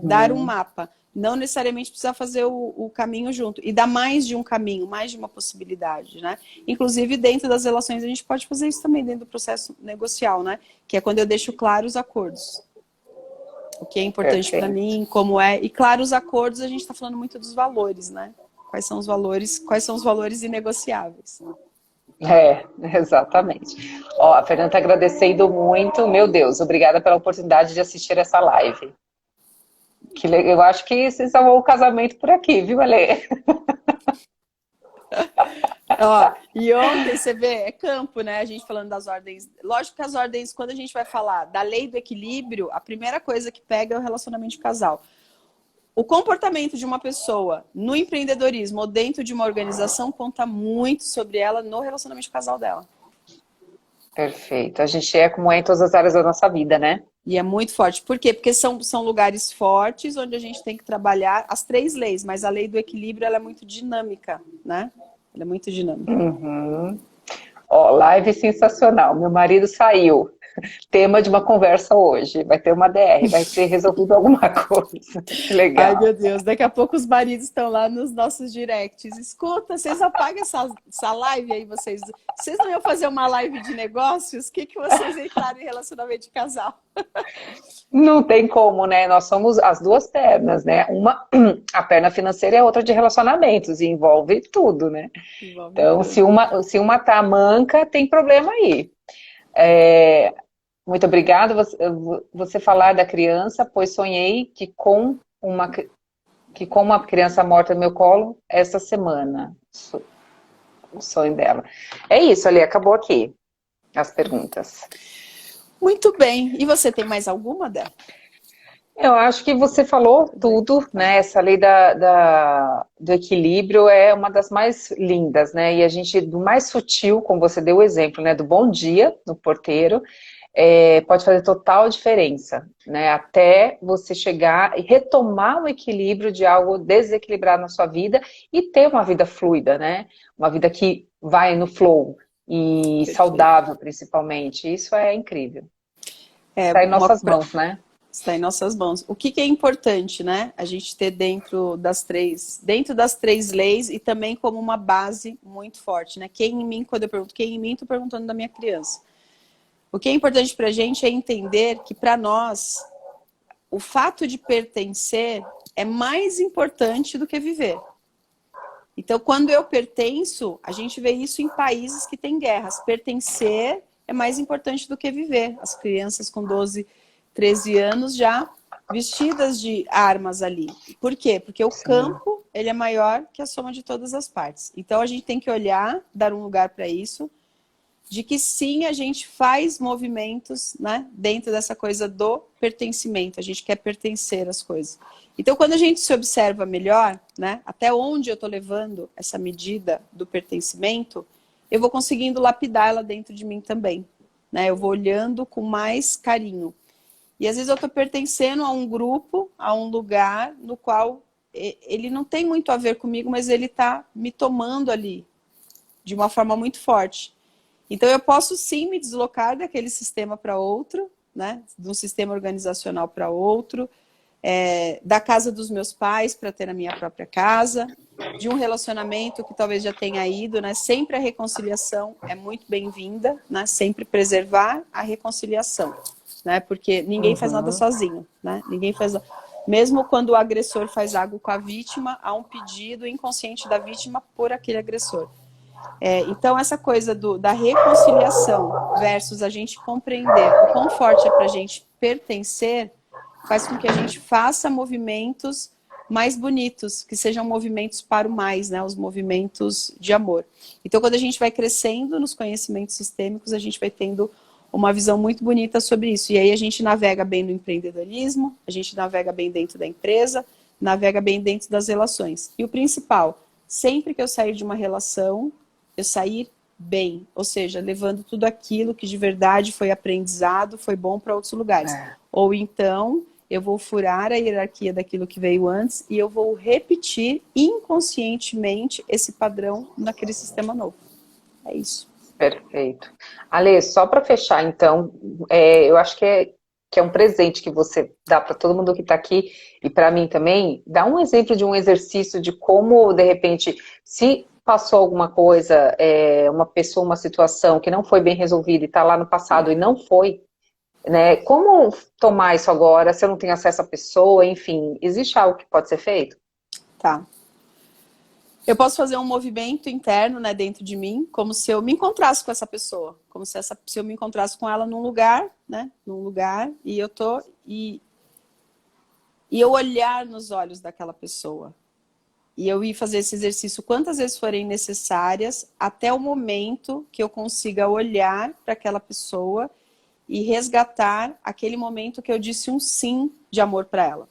dar um Uhum. mapa. Não necessariamente precisa fazer o caminho junto. E dá mais de um caminho, mais de uma possibilidade, né? Inclusive, dentro das relações, a gente pode fazer isso também dentro do processo negocial, né? Que é quando eu deixo claro os acordos. O que é importante para Perfeito. mim, como é. E claro, os acordos, a gente está falando muito dos valores, né? Quais são os valores inegociáveis. Exatamente. Ó, a Fernanda tá agradecendo muito. Meu Deus, obrigada pela oportunidade de assistir essa live. Eu acho que você salvou o casamento por aqui, viu, Ale? Ó, e ontem você vê, é campo, né? A gente falando das ordens. Lógico que as ordens, quando a gente vai falar da lei do equilíbrio, a primeira coisa que pega é o relacionamento de casal. O comportamento de uma pessoa no empreendedorismo ou dentro de uma organização conta muito sobre ela no relacionamento de casal dela. Perfeito. A gente é como é em todas as áreas da nossa vida, né? E é muito forte. Por quê? Porque são lugares fortes onde a gente tem que trabalhar as três leis, mas a lei do equilíbrio ela é muito dinâmica, né? Ela é muito dinâmica. Uhum. Ó, live sensacional. Meu marido saiu. Tema de uma conversa hoje. Vai ter uma DR, vai ser resolvido alguma coisa. Que Ai, meu legal. Deus, daqui a pouco os maridos estão lá nos nossos directs. Escuta, vocês apagam essa live aí, vocês. Vocês não iam fazer uma live de negócios? O que vocês entraram em relacionamento de casal? Não tem como, né? Nós somos as duas pernas, né? Uma, a perna financeira e a outra de relacionamentos, e envolve tudo, né? Envolve Então, tudo. se uma tá manca, tem problema aí. É, muito obrigada você falar da criança, pois sonhei que com uma criança morta no meu colo essa semana. O sonho dela. É isso, ali, acabou aqui as perguntas. Muito bem. E você tem mais alguma, Dé? Eu acho que você falou tudo, né? Essa lei do equilíbrio é uma das mais lindas, né? E a gente, do mais sutil, como você deu o exemplo, né? Do bom dia no porteiro, pode fazer total diferença, né? Até você chegar e retomar o equilíbrio de algo desequilibrado na sua vida e ter uma vida fluida, né? Uma vida que vai no flow e Perfeito. saudável, principalmente. Isso é incrível. É, Está em nossas mãos, né? está em nossas mãos. O que é importante, né? A gente ter dentro das três leis e também como uma base muito forte, né? Quem em mim, quando eu pergunto quem em mim, estou perguntando da minha criança. O que é importante para a gente é entender que para nós o fato de pertencer é mais importante do que viver. Então, quando eu pertenço, a gente vê isso em países que têm guerras. Pertencer é mais importante do que viver. As crianças com 12, 13 anos já vestidas de armas ali. Por quê? Porque o Sim. campo ele é maior que a soma de todas as partes. Então, a gente tem que olhar, dar um lugar para isso, de que sim, a gente faz movimentos, né, dentro dessa coisa do pertencimento. A gente quer pertencer às coisas. Então, quando a gente se observa melhor, né, até onde eu estou levando essa medida do pertencimento, eu vou conseguindo lapidar ela dentro de mim também. Né? Eu vou olhando com mais carinho. E às vezes eu estou pertencendo a um grupo, a um lugar no qual ele não tem muito a ver comigo, mas ele está me tomando ali de uma forma muito forte. Então, eu posso sim me deslocar daquele sistema para outro, né? De um sistema organizacional para outro, da casa dos meus pais para ter a minha própria casa, de um relacionamento que talvez já tenha ido, né? Sempre a reconciliação é muito bem-vinda, né? Sempre preservar a reconciliação, né? Porque ninguém faz nada sozinho, né? Ninguém faz... Mesmo quando o agressor faz algo com a vítima, há um pedido inconsciente da vítima por aquele agressor. Então, essa coisa da reconciliação versus a gente compreender o quão forte é para a gente pertencer, faz com que a gente faça movimentos mais bonitos, que sejam movimentos para o mais, né? Os movimentos de amor. Então, quando a gente vai crescendo nos conhecimentos sistêmicos, a gente vai tendo uma visão muito bonita sobre isso. E aí a gente navega bem no empreendedorismo, a gente navega bem dentro da empresa, navega bem dentro das relações. E o principal, sempre que eu sair de uma relação, eu sair bem, ou seja, levando tudo aquilo que de verdade foi aprendizado, foi bom para outros lugares. Ou então, eu vou furar a hierarquia daquilo que veio antes e eu vou repetir inconscientemente esse padrão naquele sistema novo. É isso. Perfeito. Ale, só para fechar, então, eu acho que é um presente que você dá para todo mundo que está aqui e para mim também. Dá um exemplo de um exercício de como, de repente, se passou alguma coisa, uma pessoa, uma situação que não foi bem resolvida e está lá no passado e não foi, né? Como tomar isso agora, se eu não tenho acesso à pessoa, enfim, existe algo que pode ser feito? Tá. Eu posso fazer um movimento interno, né, dentro de mim, como se eu me encontrasse com essa pessoa, como se eu me encontrasse com ela num lugar, né, e eu olhar nos olhos daquela pessoa. E eu ir fazer esse exercício quantas vezes forem necessárias, até o momento que eu consiga olhar para aquela pessoa e resgatar aquele momento que eu disse um sim de amor para ela.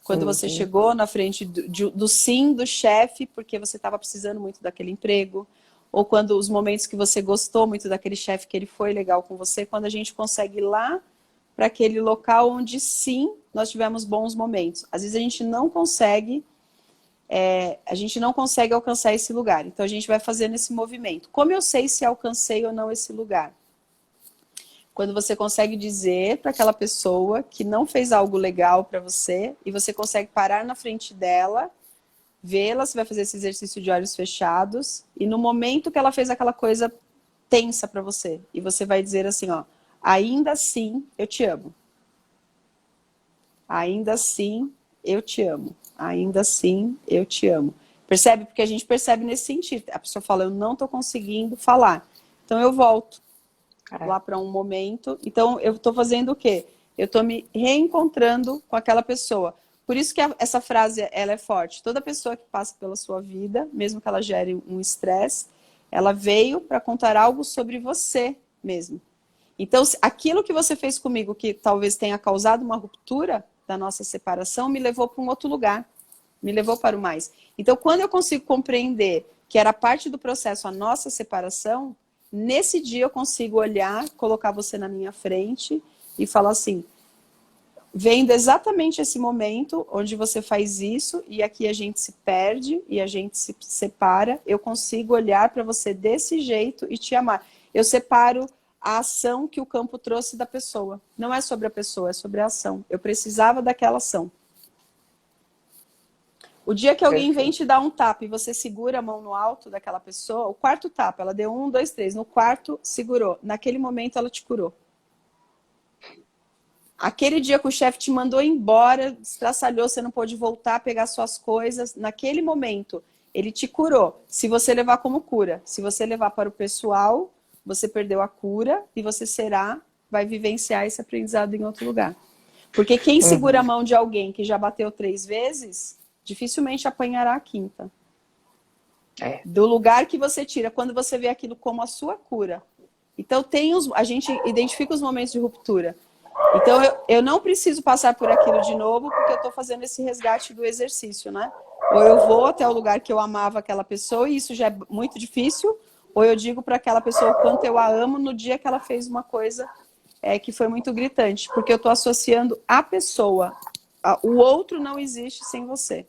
Quando você chegou na frente do sim do chefe, porque você estava precisando muito daquele emprego, ou quando os momentos que você gostou muito daquele chefe, que ele foi legal com você, quando a gente consegue ir lá para aquele local onde sim, nós tivemos bons momentos. Às vezes a gente não consegue alcançar esse lugar. Então a gente vai fazendo esse movimento. Como eu sei se alcancei ou não esse lugar? Quando você consegue dizer para aquela pessoa que não fez algo legal para você e você consegue parar na frente dela, vê-la, você vai fazer esse exercício de olhos fechados e no momento que ela fez aquela coisa tensa para você e você vai dizer assim, ó, ainda assim eu te amo. Ainda assim eu te amo. Ainda assim eu te amo. Percebe? Porque a gente percebe nesse sentido. A pessoa fala, eu não estou conseguindo falar. Então eu volto lá para um momento. Então, eu estou fazendo o quê? Eu estou me reencontrando com aquela pessoa. Por isso que essa frase ela é forte. Toda pessoa que passa pela sua vida, mesmo que ela gere um estresse, ela veio para contar algo sobre você mesmo. Então, aquilo que você fez comigo, que talvez tenha causado uma ruptura da nossa separação, me levou para um outro lugar. Me levou para o mais. Então, quando eu consigo compreender que era parte do processo a nossa separação, nesse dia eu consigo olhar, colocar você na minha frente e falar assim, vendo exatamente esse momento onde você faz isso e aqui a gente se perde e a gente se separa, eu consigo olhar para você desse jeito e te amar. Eu separo a ação que o campo trouxe da pessoa. Não é sobre a pessoa, é sobre a ação. Eu precisava daquela ação. O dia que alguém vem te dar um tapa e você segura a mão no alto daquela pessoa, o quarto tapa, ela deu 1, 2, 3, no quarto segurou. Naquele momento ela te curou. Aquele dia que o chefe te mandou embora, estraçalhou, você não pôde voltar, pegar suas coisas, naquele momento ele te curou. Se você levar como cura, se você levar para o pessoal, você perdeu a cura e você vai vivenciar esse aprendizado em outro lugar. Porque quem segura a mão de alguém que já bateu 3 vezes... dificilmente apanhará a quinta. Do lugar que você tira, quando você vê aquilo como a sua cura. Então, a gente identifica os momentos de ruptura. Então, eu não preciso passar por aquilo de novo, porque eu estou fazendo esse resgate do exercício, né? Ou eu vou até o lugar que eu amava aquela pessoa, e isso já é muito difícil, ou eu digo para aquela pessoa o quanto eu a amo no dia que ela fez uma coisa que foi muito gritante. Porque eu estou associando a pessoa. O outro não existe sem você.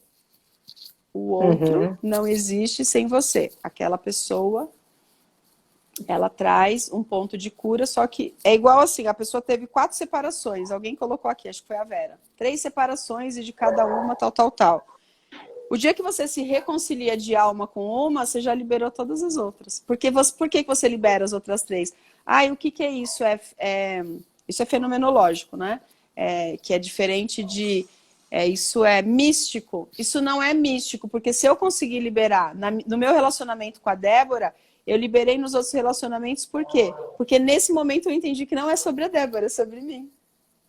O outro não existe sem você. Aquela pessoa ela traz um ponto de cura, só que é igual assim, a pessoa teve 4 separações, alguém colocou aqui, acho que foi a Vera, 3 separações e de cada uma tal, tal, tal. O dia que você se reconcilia de alma com uma, você já liberou todas as outras. Por que você libera as outras 3? E o que é isso? Isso é fenomenológico, né? Que é diferente de... isso é místico. Isso não é místico, porque se eu conseguir liberar no meu relacionamento com a Débora, eu liberei nos outros relacionamentos, por quê? Porque nesse momento eu entendi que não é sobre a Débora, é sobre mim.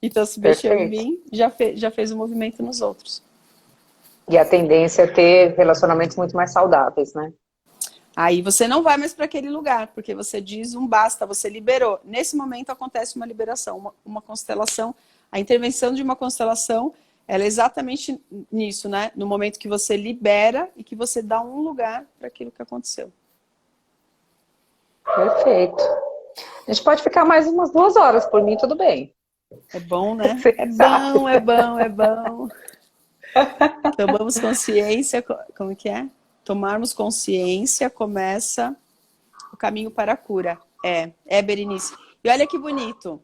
Então, se mexeu em mim, já fez o movimento nos outros. E a tendência é ter relacionamentos muito mais saudáveis, né? Aí você não vai mais para aquele lugar, porque você diz um basta, você liberou. Nesse momento acontece uma liberação, uma constelação. A intervenção de uma constelação, ela é exatamente nisso, né? No momento que você libera e que você dá um lugar para aquilo que aconteceu. Perfeito. A gente pode ficar mais umas 2 horas, por mim tudo bem. É bom, né? Você É sabe. bom, é bom, é bom. Tomamos consciência, como que é? Tomarmos consciência começa o caminho para a cura. Berenice. E olha que bonito.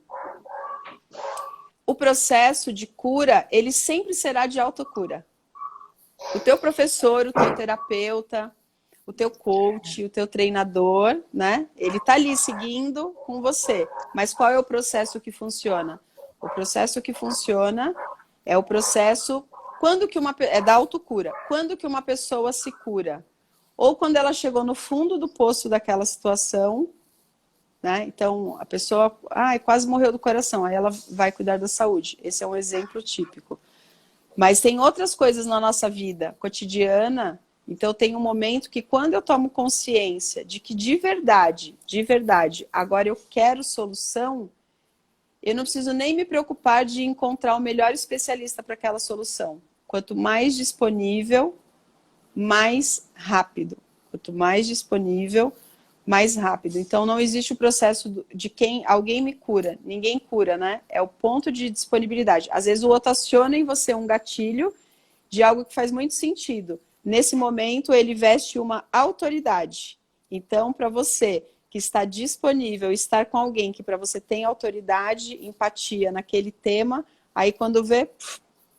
O processo de cura, ele sempre será de autocura. O teu professor, o teu terapeuta, o teu coach, o teu treinador, né? Ele tá ali seguindo com você. Mas qual é o processo que funciona? O processo que funciona é o processo é da autocura. Quando que uma pessoa se cura? Ou quando ela chegou no fundo do poço daquela situação, né? Então, a pessoa quase morreu do coração, aí ela vai cuidar da saúde. Esse é um exemplo típico. Mas tem outras coisas na nossa vida cotidiana, então tem um momento que quando eu tomo consciência de que de verdade, agora eu quero solução, eu não preciso nem me preocupar de encontrar o melhor especialista para aquela solução. Quanto mais disponível, mais rápido. Quanto mais disponível, mais rápido. Então, não existe o processo de alguém me cura. Ninguém cura, né? É o ponto de disponibilidade. Às vezes o outro aciona em você um gatilho de algo que faz muito sentido. Nesse momento, ele veste uma autoridade. Então, para você que está disponível, estar com alguém que para você tem autoridade, empatia naquele tema, aí quando vê,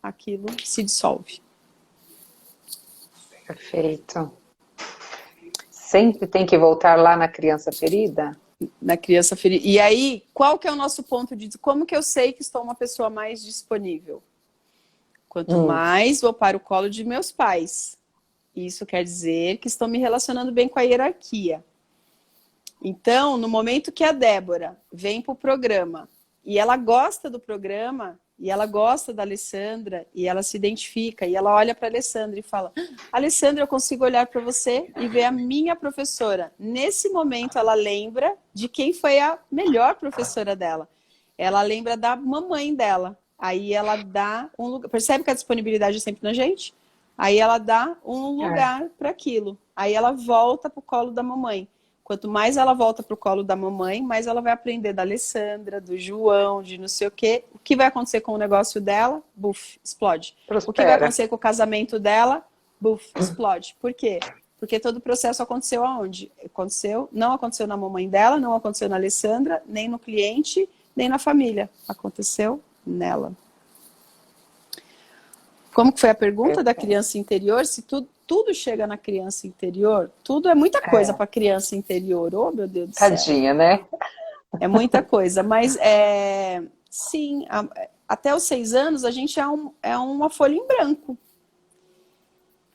aquilo se dissolve. Perfeito. Sempre tem que voltar lá na criança ferida? Na criança ferida. E aí, qual que é o nosso ponto de... Como que eu sei que estou uma pessoa mais disponível? Quanto mais vou para o colo de meus pais. Isso quer dizer que estou me relacionando bem com a hierarquia. Então, no momento que a Débora vem para o programa e ela gosta do programa, e ela gosta da Alessandra, e ela se identifica, e ela olha para a Alessandra e fala: Alessandra, eu consigo olhar para você e ver a minha professora. Nesse momento, ela lembra de quem foi a melhor professora dela. Ela lembra da mamãe dela. Aí ela dá um lugar. Percebe que a disponibilidade é sempre na gente? Aí ela dá um lugar para aquilo. Aí ela volta para o colo da mamãe. Quanto mais ela volta para o colo da mamãe, mais ela vai aprender da Alessandra, do João, de não sei o quê. O que vai acontecer com o negócio dela? Buf, explode. Prospera. O que vai acontecer com o casamento dela? Buf, explode. Por quê? Porque todo o processo aconteceu aonde? Não aconteceu na mamãe dela, não aconteceu na Alessandra, nem no cliente, nem na família. Aconteceu nela. Como que foi a pergunta da criança interior? Se tudo chega na criança interior, tudo é muita coisa para a criança interior. Oh, meu Deus do céu. Tadinha, né? É muita coisa, mas sim, até os 6 anos a gente é uma folha em branco.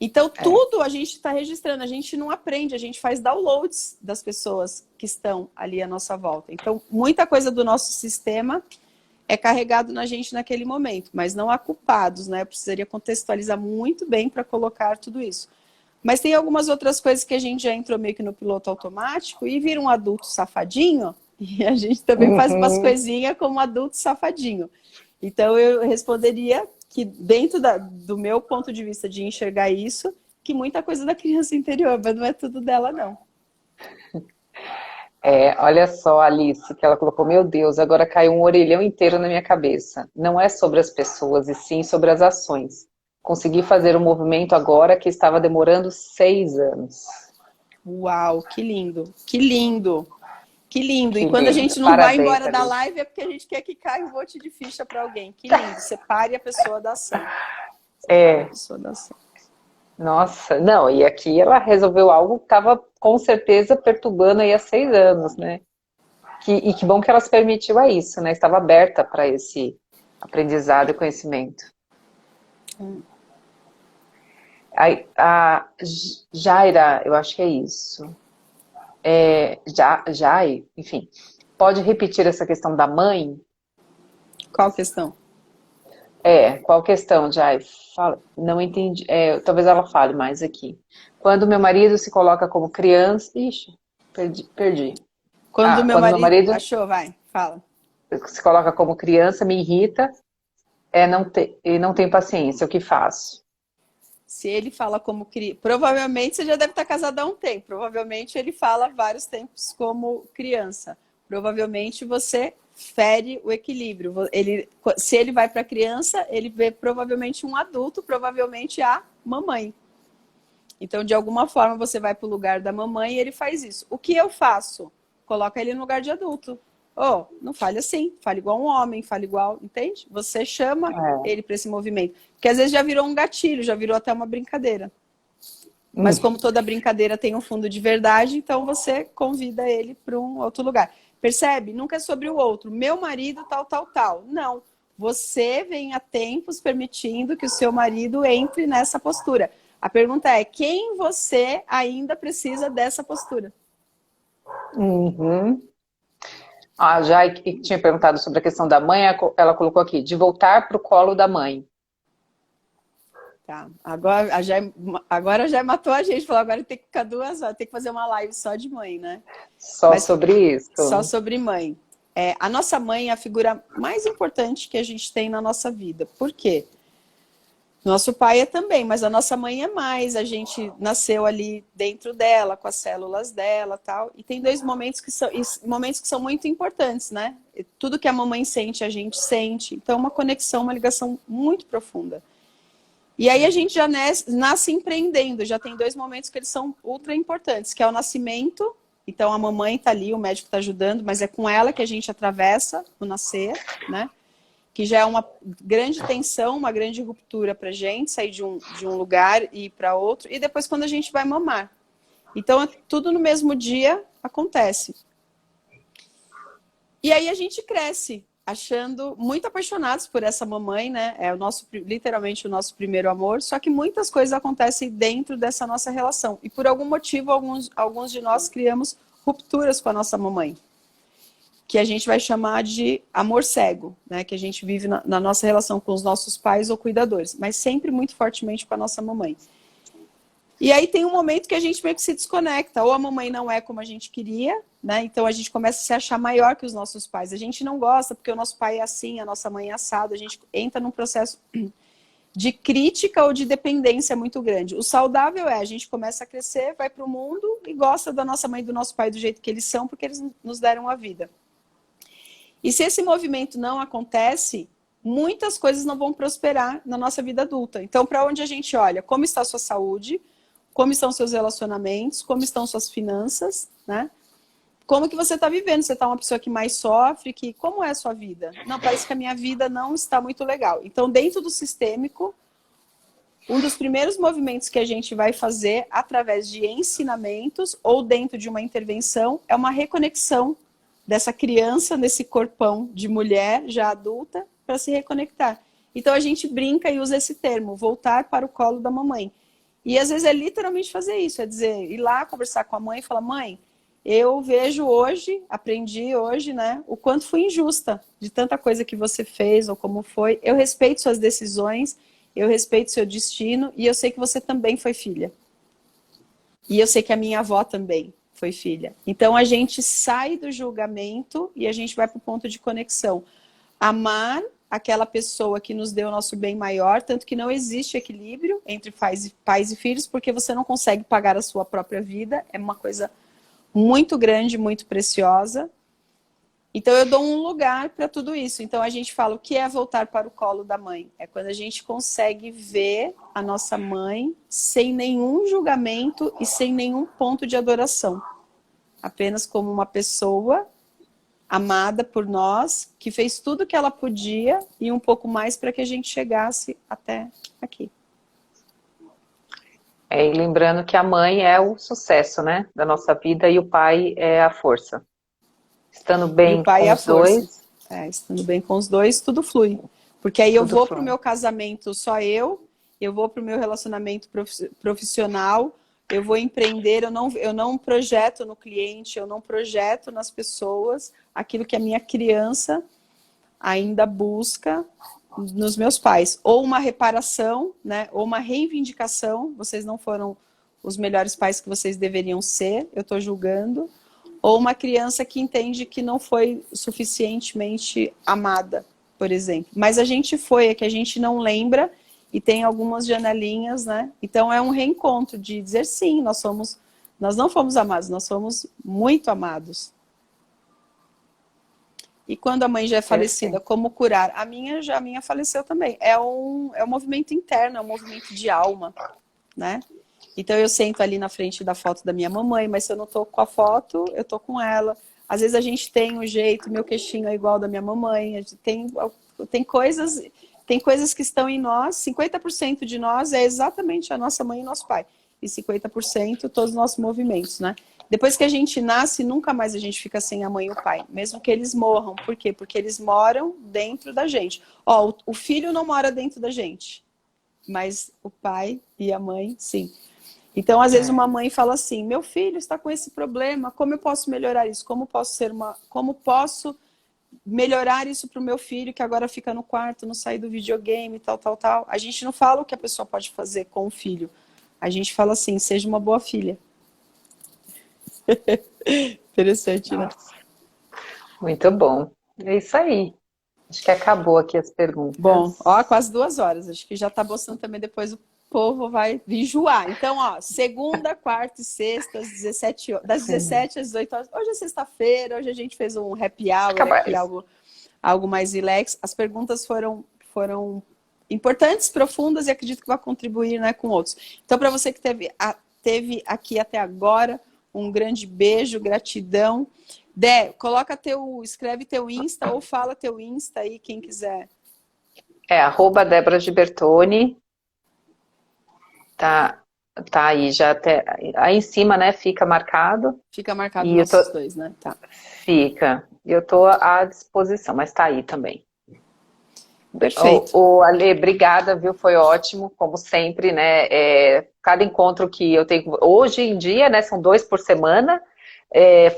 Então tudo a gente está registrando, a gente não aprende, a gente faz downloads das pessoas que estão ali à nossa volta. Então muita coisa do nosso sistema é carregado na gente naquele momento, mas não há culpados, né? Eu precisaria contextualizar muito bem para colocar tudo isso. Mas tem algumas outras coisas que a gente já entrou meio que no piloto automático e vira um adulto safadinho, e a gente também faz umas coisinhas como adulto safadinho. Então eu responderia que dentro do meu ponto de vista de enxergar isso, que muita coisa da criança interior, mas não é tudo dela, não. Olha só, Alice, que ela colocou: meu Deus, agora caiu um orelhão inteiro na minha cabeça. Não é sobre as pessoas, e sim sobre as ações. Consegui fazer um movimento agora que estava demorando 6 anos. Uau, que lindo, que lindo. Que lindo. Que E quando a lindo. gente não vai Parabéns, embora da Alice. live é porque a gente quer que caia um monte de ficha para alguém. Que lindo. Separe a pessoa da ação. Separe a É, pessoa da ação. nossa, não, e aqui ela resolveu algo que estava com certeza perturbando aí há 6 anos, né? E que bom que ela se permitiu a isso, né? Estava aberta para esse aprendizado e conhecimento. A Jaira, eu acho que é isso. Jai, enfim. Pode repetir essa questão da mãe? Qual a questão? Qual questão, Jai? Fala, não entendi. Talvez ela fale mais aqui. Quando meu marido se coloca como criança. Ixi, perdi. Quando meu Quando meu marido... marido Achou, vai, fala. se coloca como criança, me irrita, e não tem paciência. O que faço? Se ele fala como criança... Provavelmente você já deve estar casado há um tempo. Provavelmente ele fala vários tempos como criança. Provavelmente você fere o equilíbrio. Se ele vai para criança, ele vê provavelmente um adulto, provavelmente a mamãe. Então, de alguma forma, você vai para o lugar da mamãe e ele faz isso. O que eu faço? Coloca ele no lugar de adulto. Oh, não fale assim, fale igual um homem, fale igual, entende? Você chama ele para esse movimento. Porque às vezes já virou um gatilho, já virou até uma brincadeira. Mas como toda brincadeira tem um fundo de verdade, então você convida ele para um outro lugar. Percebe? Nunca é sobre o outro. Meu marido, tal, tal, tal. Não. Você vem há tempos permitindo que o seu marido entre nessa postura. A pergunta é, quem você ainda precisa dessa postura? Uhum. A Jai, que tinha perguntado sobre a questão da mãe, ela colocou aqui, de voltar para o colo da mãe. Tá. Agora já matou a gente. Falou, agora tem que ficar 2 horas, tem que fazer uma live só de mãe, né? Só sobre isso. Só sobre mãe. A nossa mãe é a figura mais importante que a gente tem na nossa vida. Por quê? Nosso pai é também, mas a nossa mãe é mais. A gente nasceu ali dentro dela, com as células dela, tal. E tem 2 momentos que são muito importantes, né? Tudo que a mamãe sente, a gente sente. Então, uma conexão, uma ligação muito profunda. E aí a gente já nasce empreendendo. Já tem 2 momentos que eles são ultra importantes, que é o nascimento. Então, a mamãe tá ali, o médico tá ajudando, mas é com ela que a gente atravessa o nascer, né? Que já é uma grande tensão, uma grande ruptura para a gente, sair de um lugar e ir para outro, e depois quando a gente vai mamar. Então, tudo no mesmo dia acontece. E aí a gente cresce, achando, muito apaixonados por essa mamãe, né? É literalmente o nosso primeiro amor, só que muitas coisas acontecem dentro dessa nossa relação. E por algum motivo, alguns de nós criamos rupturas com a nossa mamãe, que a gente vai chamar de amor cego, né? Que a gente vive na nossa relação com os nossos pais ou cuidadores, mas sempre muito fortemente com a nossa mamãe. E aí tem um momento que a gente meio que se desconecta, ou a mamãe não é como a gente queria, né? Então a gente começa a se achar maior que os nossos pais. A gente não gosta porque o nosso pai é assim, a nossa mãe é assado, a gente entra num processo de crítica ou de dependência muito grande. O saudável a gente começa a crescer, vai para o mundo e gosta da nossa mãe e do nosso pai do jeito que eles são, porque eles nos deram a vida. E se esse movimento não acontece, muitas coisas não vão prosperar na nossa vida adulta. Então, para onde a gente olha? Como está a sua saúde? Como estão seus relacionamentos? Como estão suas finanças? Né? Como que você está vivendo? Você está uma pessoa que mais sofre? Como é a sua vida? Não, parece que a minha vida não está muito legal. Então, dentro do sistêmico, um dos primeiros movimentos que a gente vai fazer através de ensinamentos ou dentro de uma intervenção é uma reconexão dessa criança nesse corpão de mulher já adulta para se reconectar. Então a gente brinca e usa esse termo, voltar para o colo da mamãe. E às vezes é literalmente fazer isso, é dizer, ir lá conversar com a mãe e falar, mãe, eu vejo hoje, aprendi hoje, né, o quanto fui injusta de tanta coisa que você fez ou como foi. Eu respeito suas decisões, eu respeito seu destino e eu sei que você também foi filha. E eu sei que a minha avó também foi filha. Então a gente sai do julgamento e a gente vai para o ponto de conexão. Amar aquela pessoa que nos deu o nosso bem maior, tanto que não existe equilíbrio entre pais e filhos, porque você não consegue pagar a sua própria vida, é uma coisa muito grande, muito preciosa. Então eu dou um lugar para tudo isso. Então a gente fala, o que é voltar para o colo da mãe? É quando a gente consegue ver a nossa mãe sem nenhum julgamento e sem nenhum ponto de adoração. apenas como uma pessoa amada por nós, que fez tudo que ela podia e um pouco mais para que a gente chegasse até aqui. E lembrando que a mãe é o sucesso, né, da nossa vida e o pai é a força. Estando E o bem pai com é a os força. dois. Estando bem com os dois, tudo flui. Porque aí eu Tudo vou flui. para o meu casamento só eu vou para o meu relacionamento profissional, eu vou empreender, eu não projeto no cliente, eu não projeto nas pessoas aquilo que a minha criança ainda busca nos meus pais. Ou uma reparação, né? Ou uma reivindicação, vocês não foram os melhores pais que vocês deveriam ser, eu estou julgando. Ou uma criança que entende que não foi suficientemente amada, por exemplo. Mas a gente foi, é que a gente não lembra e tem algumas janelinhas, né? Então é um reencontro de dizer sim, nós não fomos amados, nós somos muito amados. E quando a mãe já é falecida, como curar? A minha faleceu também. É um movimento interno, é um movimento de alma, né? Então eu sento ali na frente da foto da minha mamãe, mas se eu não tô com a foto, eu tô com ela. Às vezes a gente tem um jeito, meu queixinho é igual ao da minha mamãe, a gente tem coisas que estão em nós, 50% de nós é exatamente a nossa mãe e nosso pai. E 50% todos os nossos movimentos, né? Depois que a gente nasce, nunca mais a gente fica sem a mãe e o pai, mesmo que eles morram. Por quê? Porque eles moram dentro da gente. Ó, o filho não mora dentro da gente, mas o pai e a mãe, sim. Então, às vezes, uma mãe fala assim, meu filho está com esse problema, como eu posso melhorar isso? Como posso melhorar isso para o meu filho, que agora fica no quarto, não sai do videogame, tal, tal, tal. A gente não fala o que a pessoa pode fazer com o filho. A gente fala assim, seja uma boa filha. Interessante, né? Muito bom. É isso aí. Acho que acabou aqui as perguntas. Bom, ó, quase 2 horas. Acho que já tá bastante também, depois o povo vai enjoar. Então, ó, segunda, quarta e sexta, às 17 horas, das 17 às 18 horas. Hoje é sexta-feira, hoje a gente fez um happy hour aqui, algo mais relax. As perguntas foram importantes, profundas e acredito que vai contribuir, né, com outros. Então, para você que teve aqui até agora, um grande beijo, gratidão. Dé, escreve teu Insta ou fala teu Insta aí, quem quiser. @Débora Gibertoni. Tá aí, já até aí em cima, né, fica marcado. Fica marcado nossos dois, né? Tá. Fica. Eu tô à disposição, mas tá aí também. Perfeito. Ale, obrigada, viu? Foi ótimo, como sempre, né? Cada encontro que eu tenho hoje em dia, né? São 2 por semana,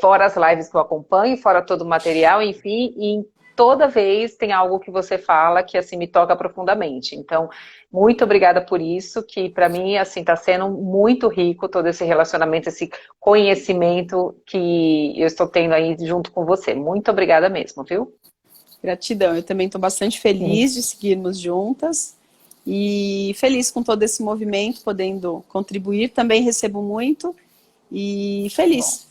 fora as lives que eu acompanho, fora todo o material, enfim, e toda vez tem algo que você fala que assim me toca profundamente. Então, muito obrigada por isso, que para mim assim está sendo muito rico todo esse relacionamento, esse conhecimento que eu estou tendo aí junto com você. Muito obrigada mesmo, viu? Gratidão. Eu também estou bastante feliz de seguirmos juntas e feliz com todo esse movimento, podendo contribuir. Também recebo muito. E feliz.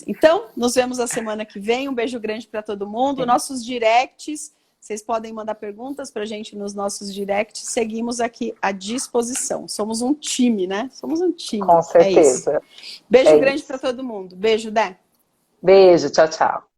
Então, nos vemos a semana que vem. Um beijo grande para todo mundo. Sim. Nossos directs, vocês podem mandar perguntas para a gente nos nossos directs. Seguimos aqui à disposição. Somos um time, né? Somos um time. Com certeza. Beijo grande para todo mundo. Beijo, Dé. Beijo, tchau, tchau.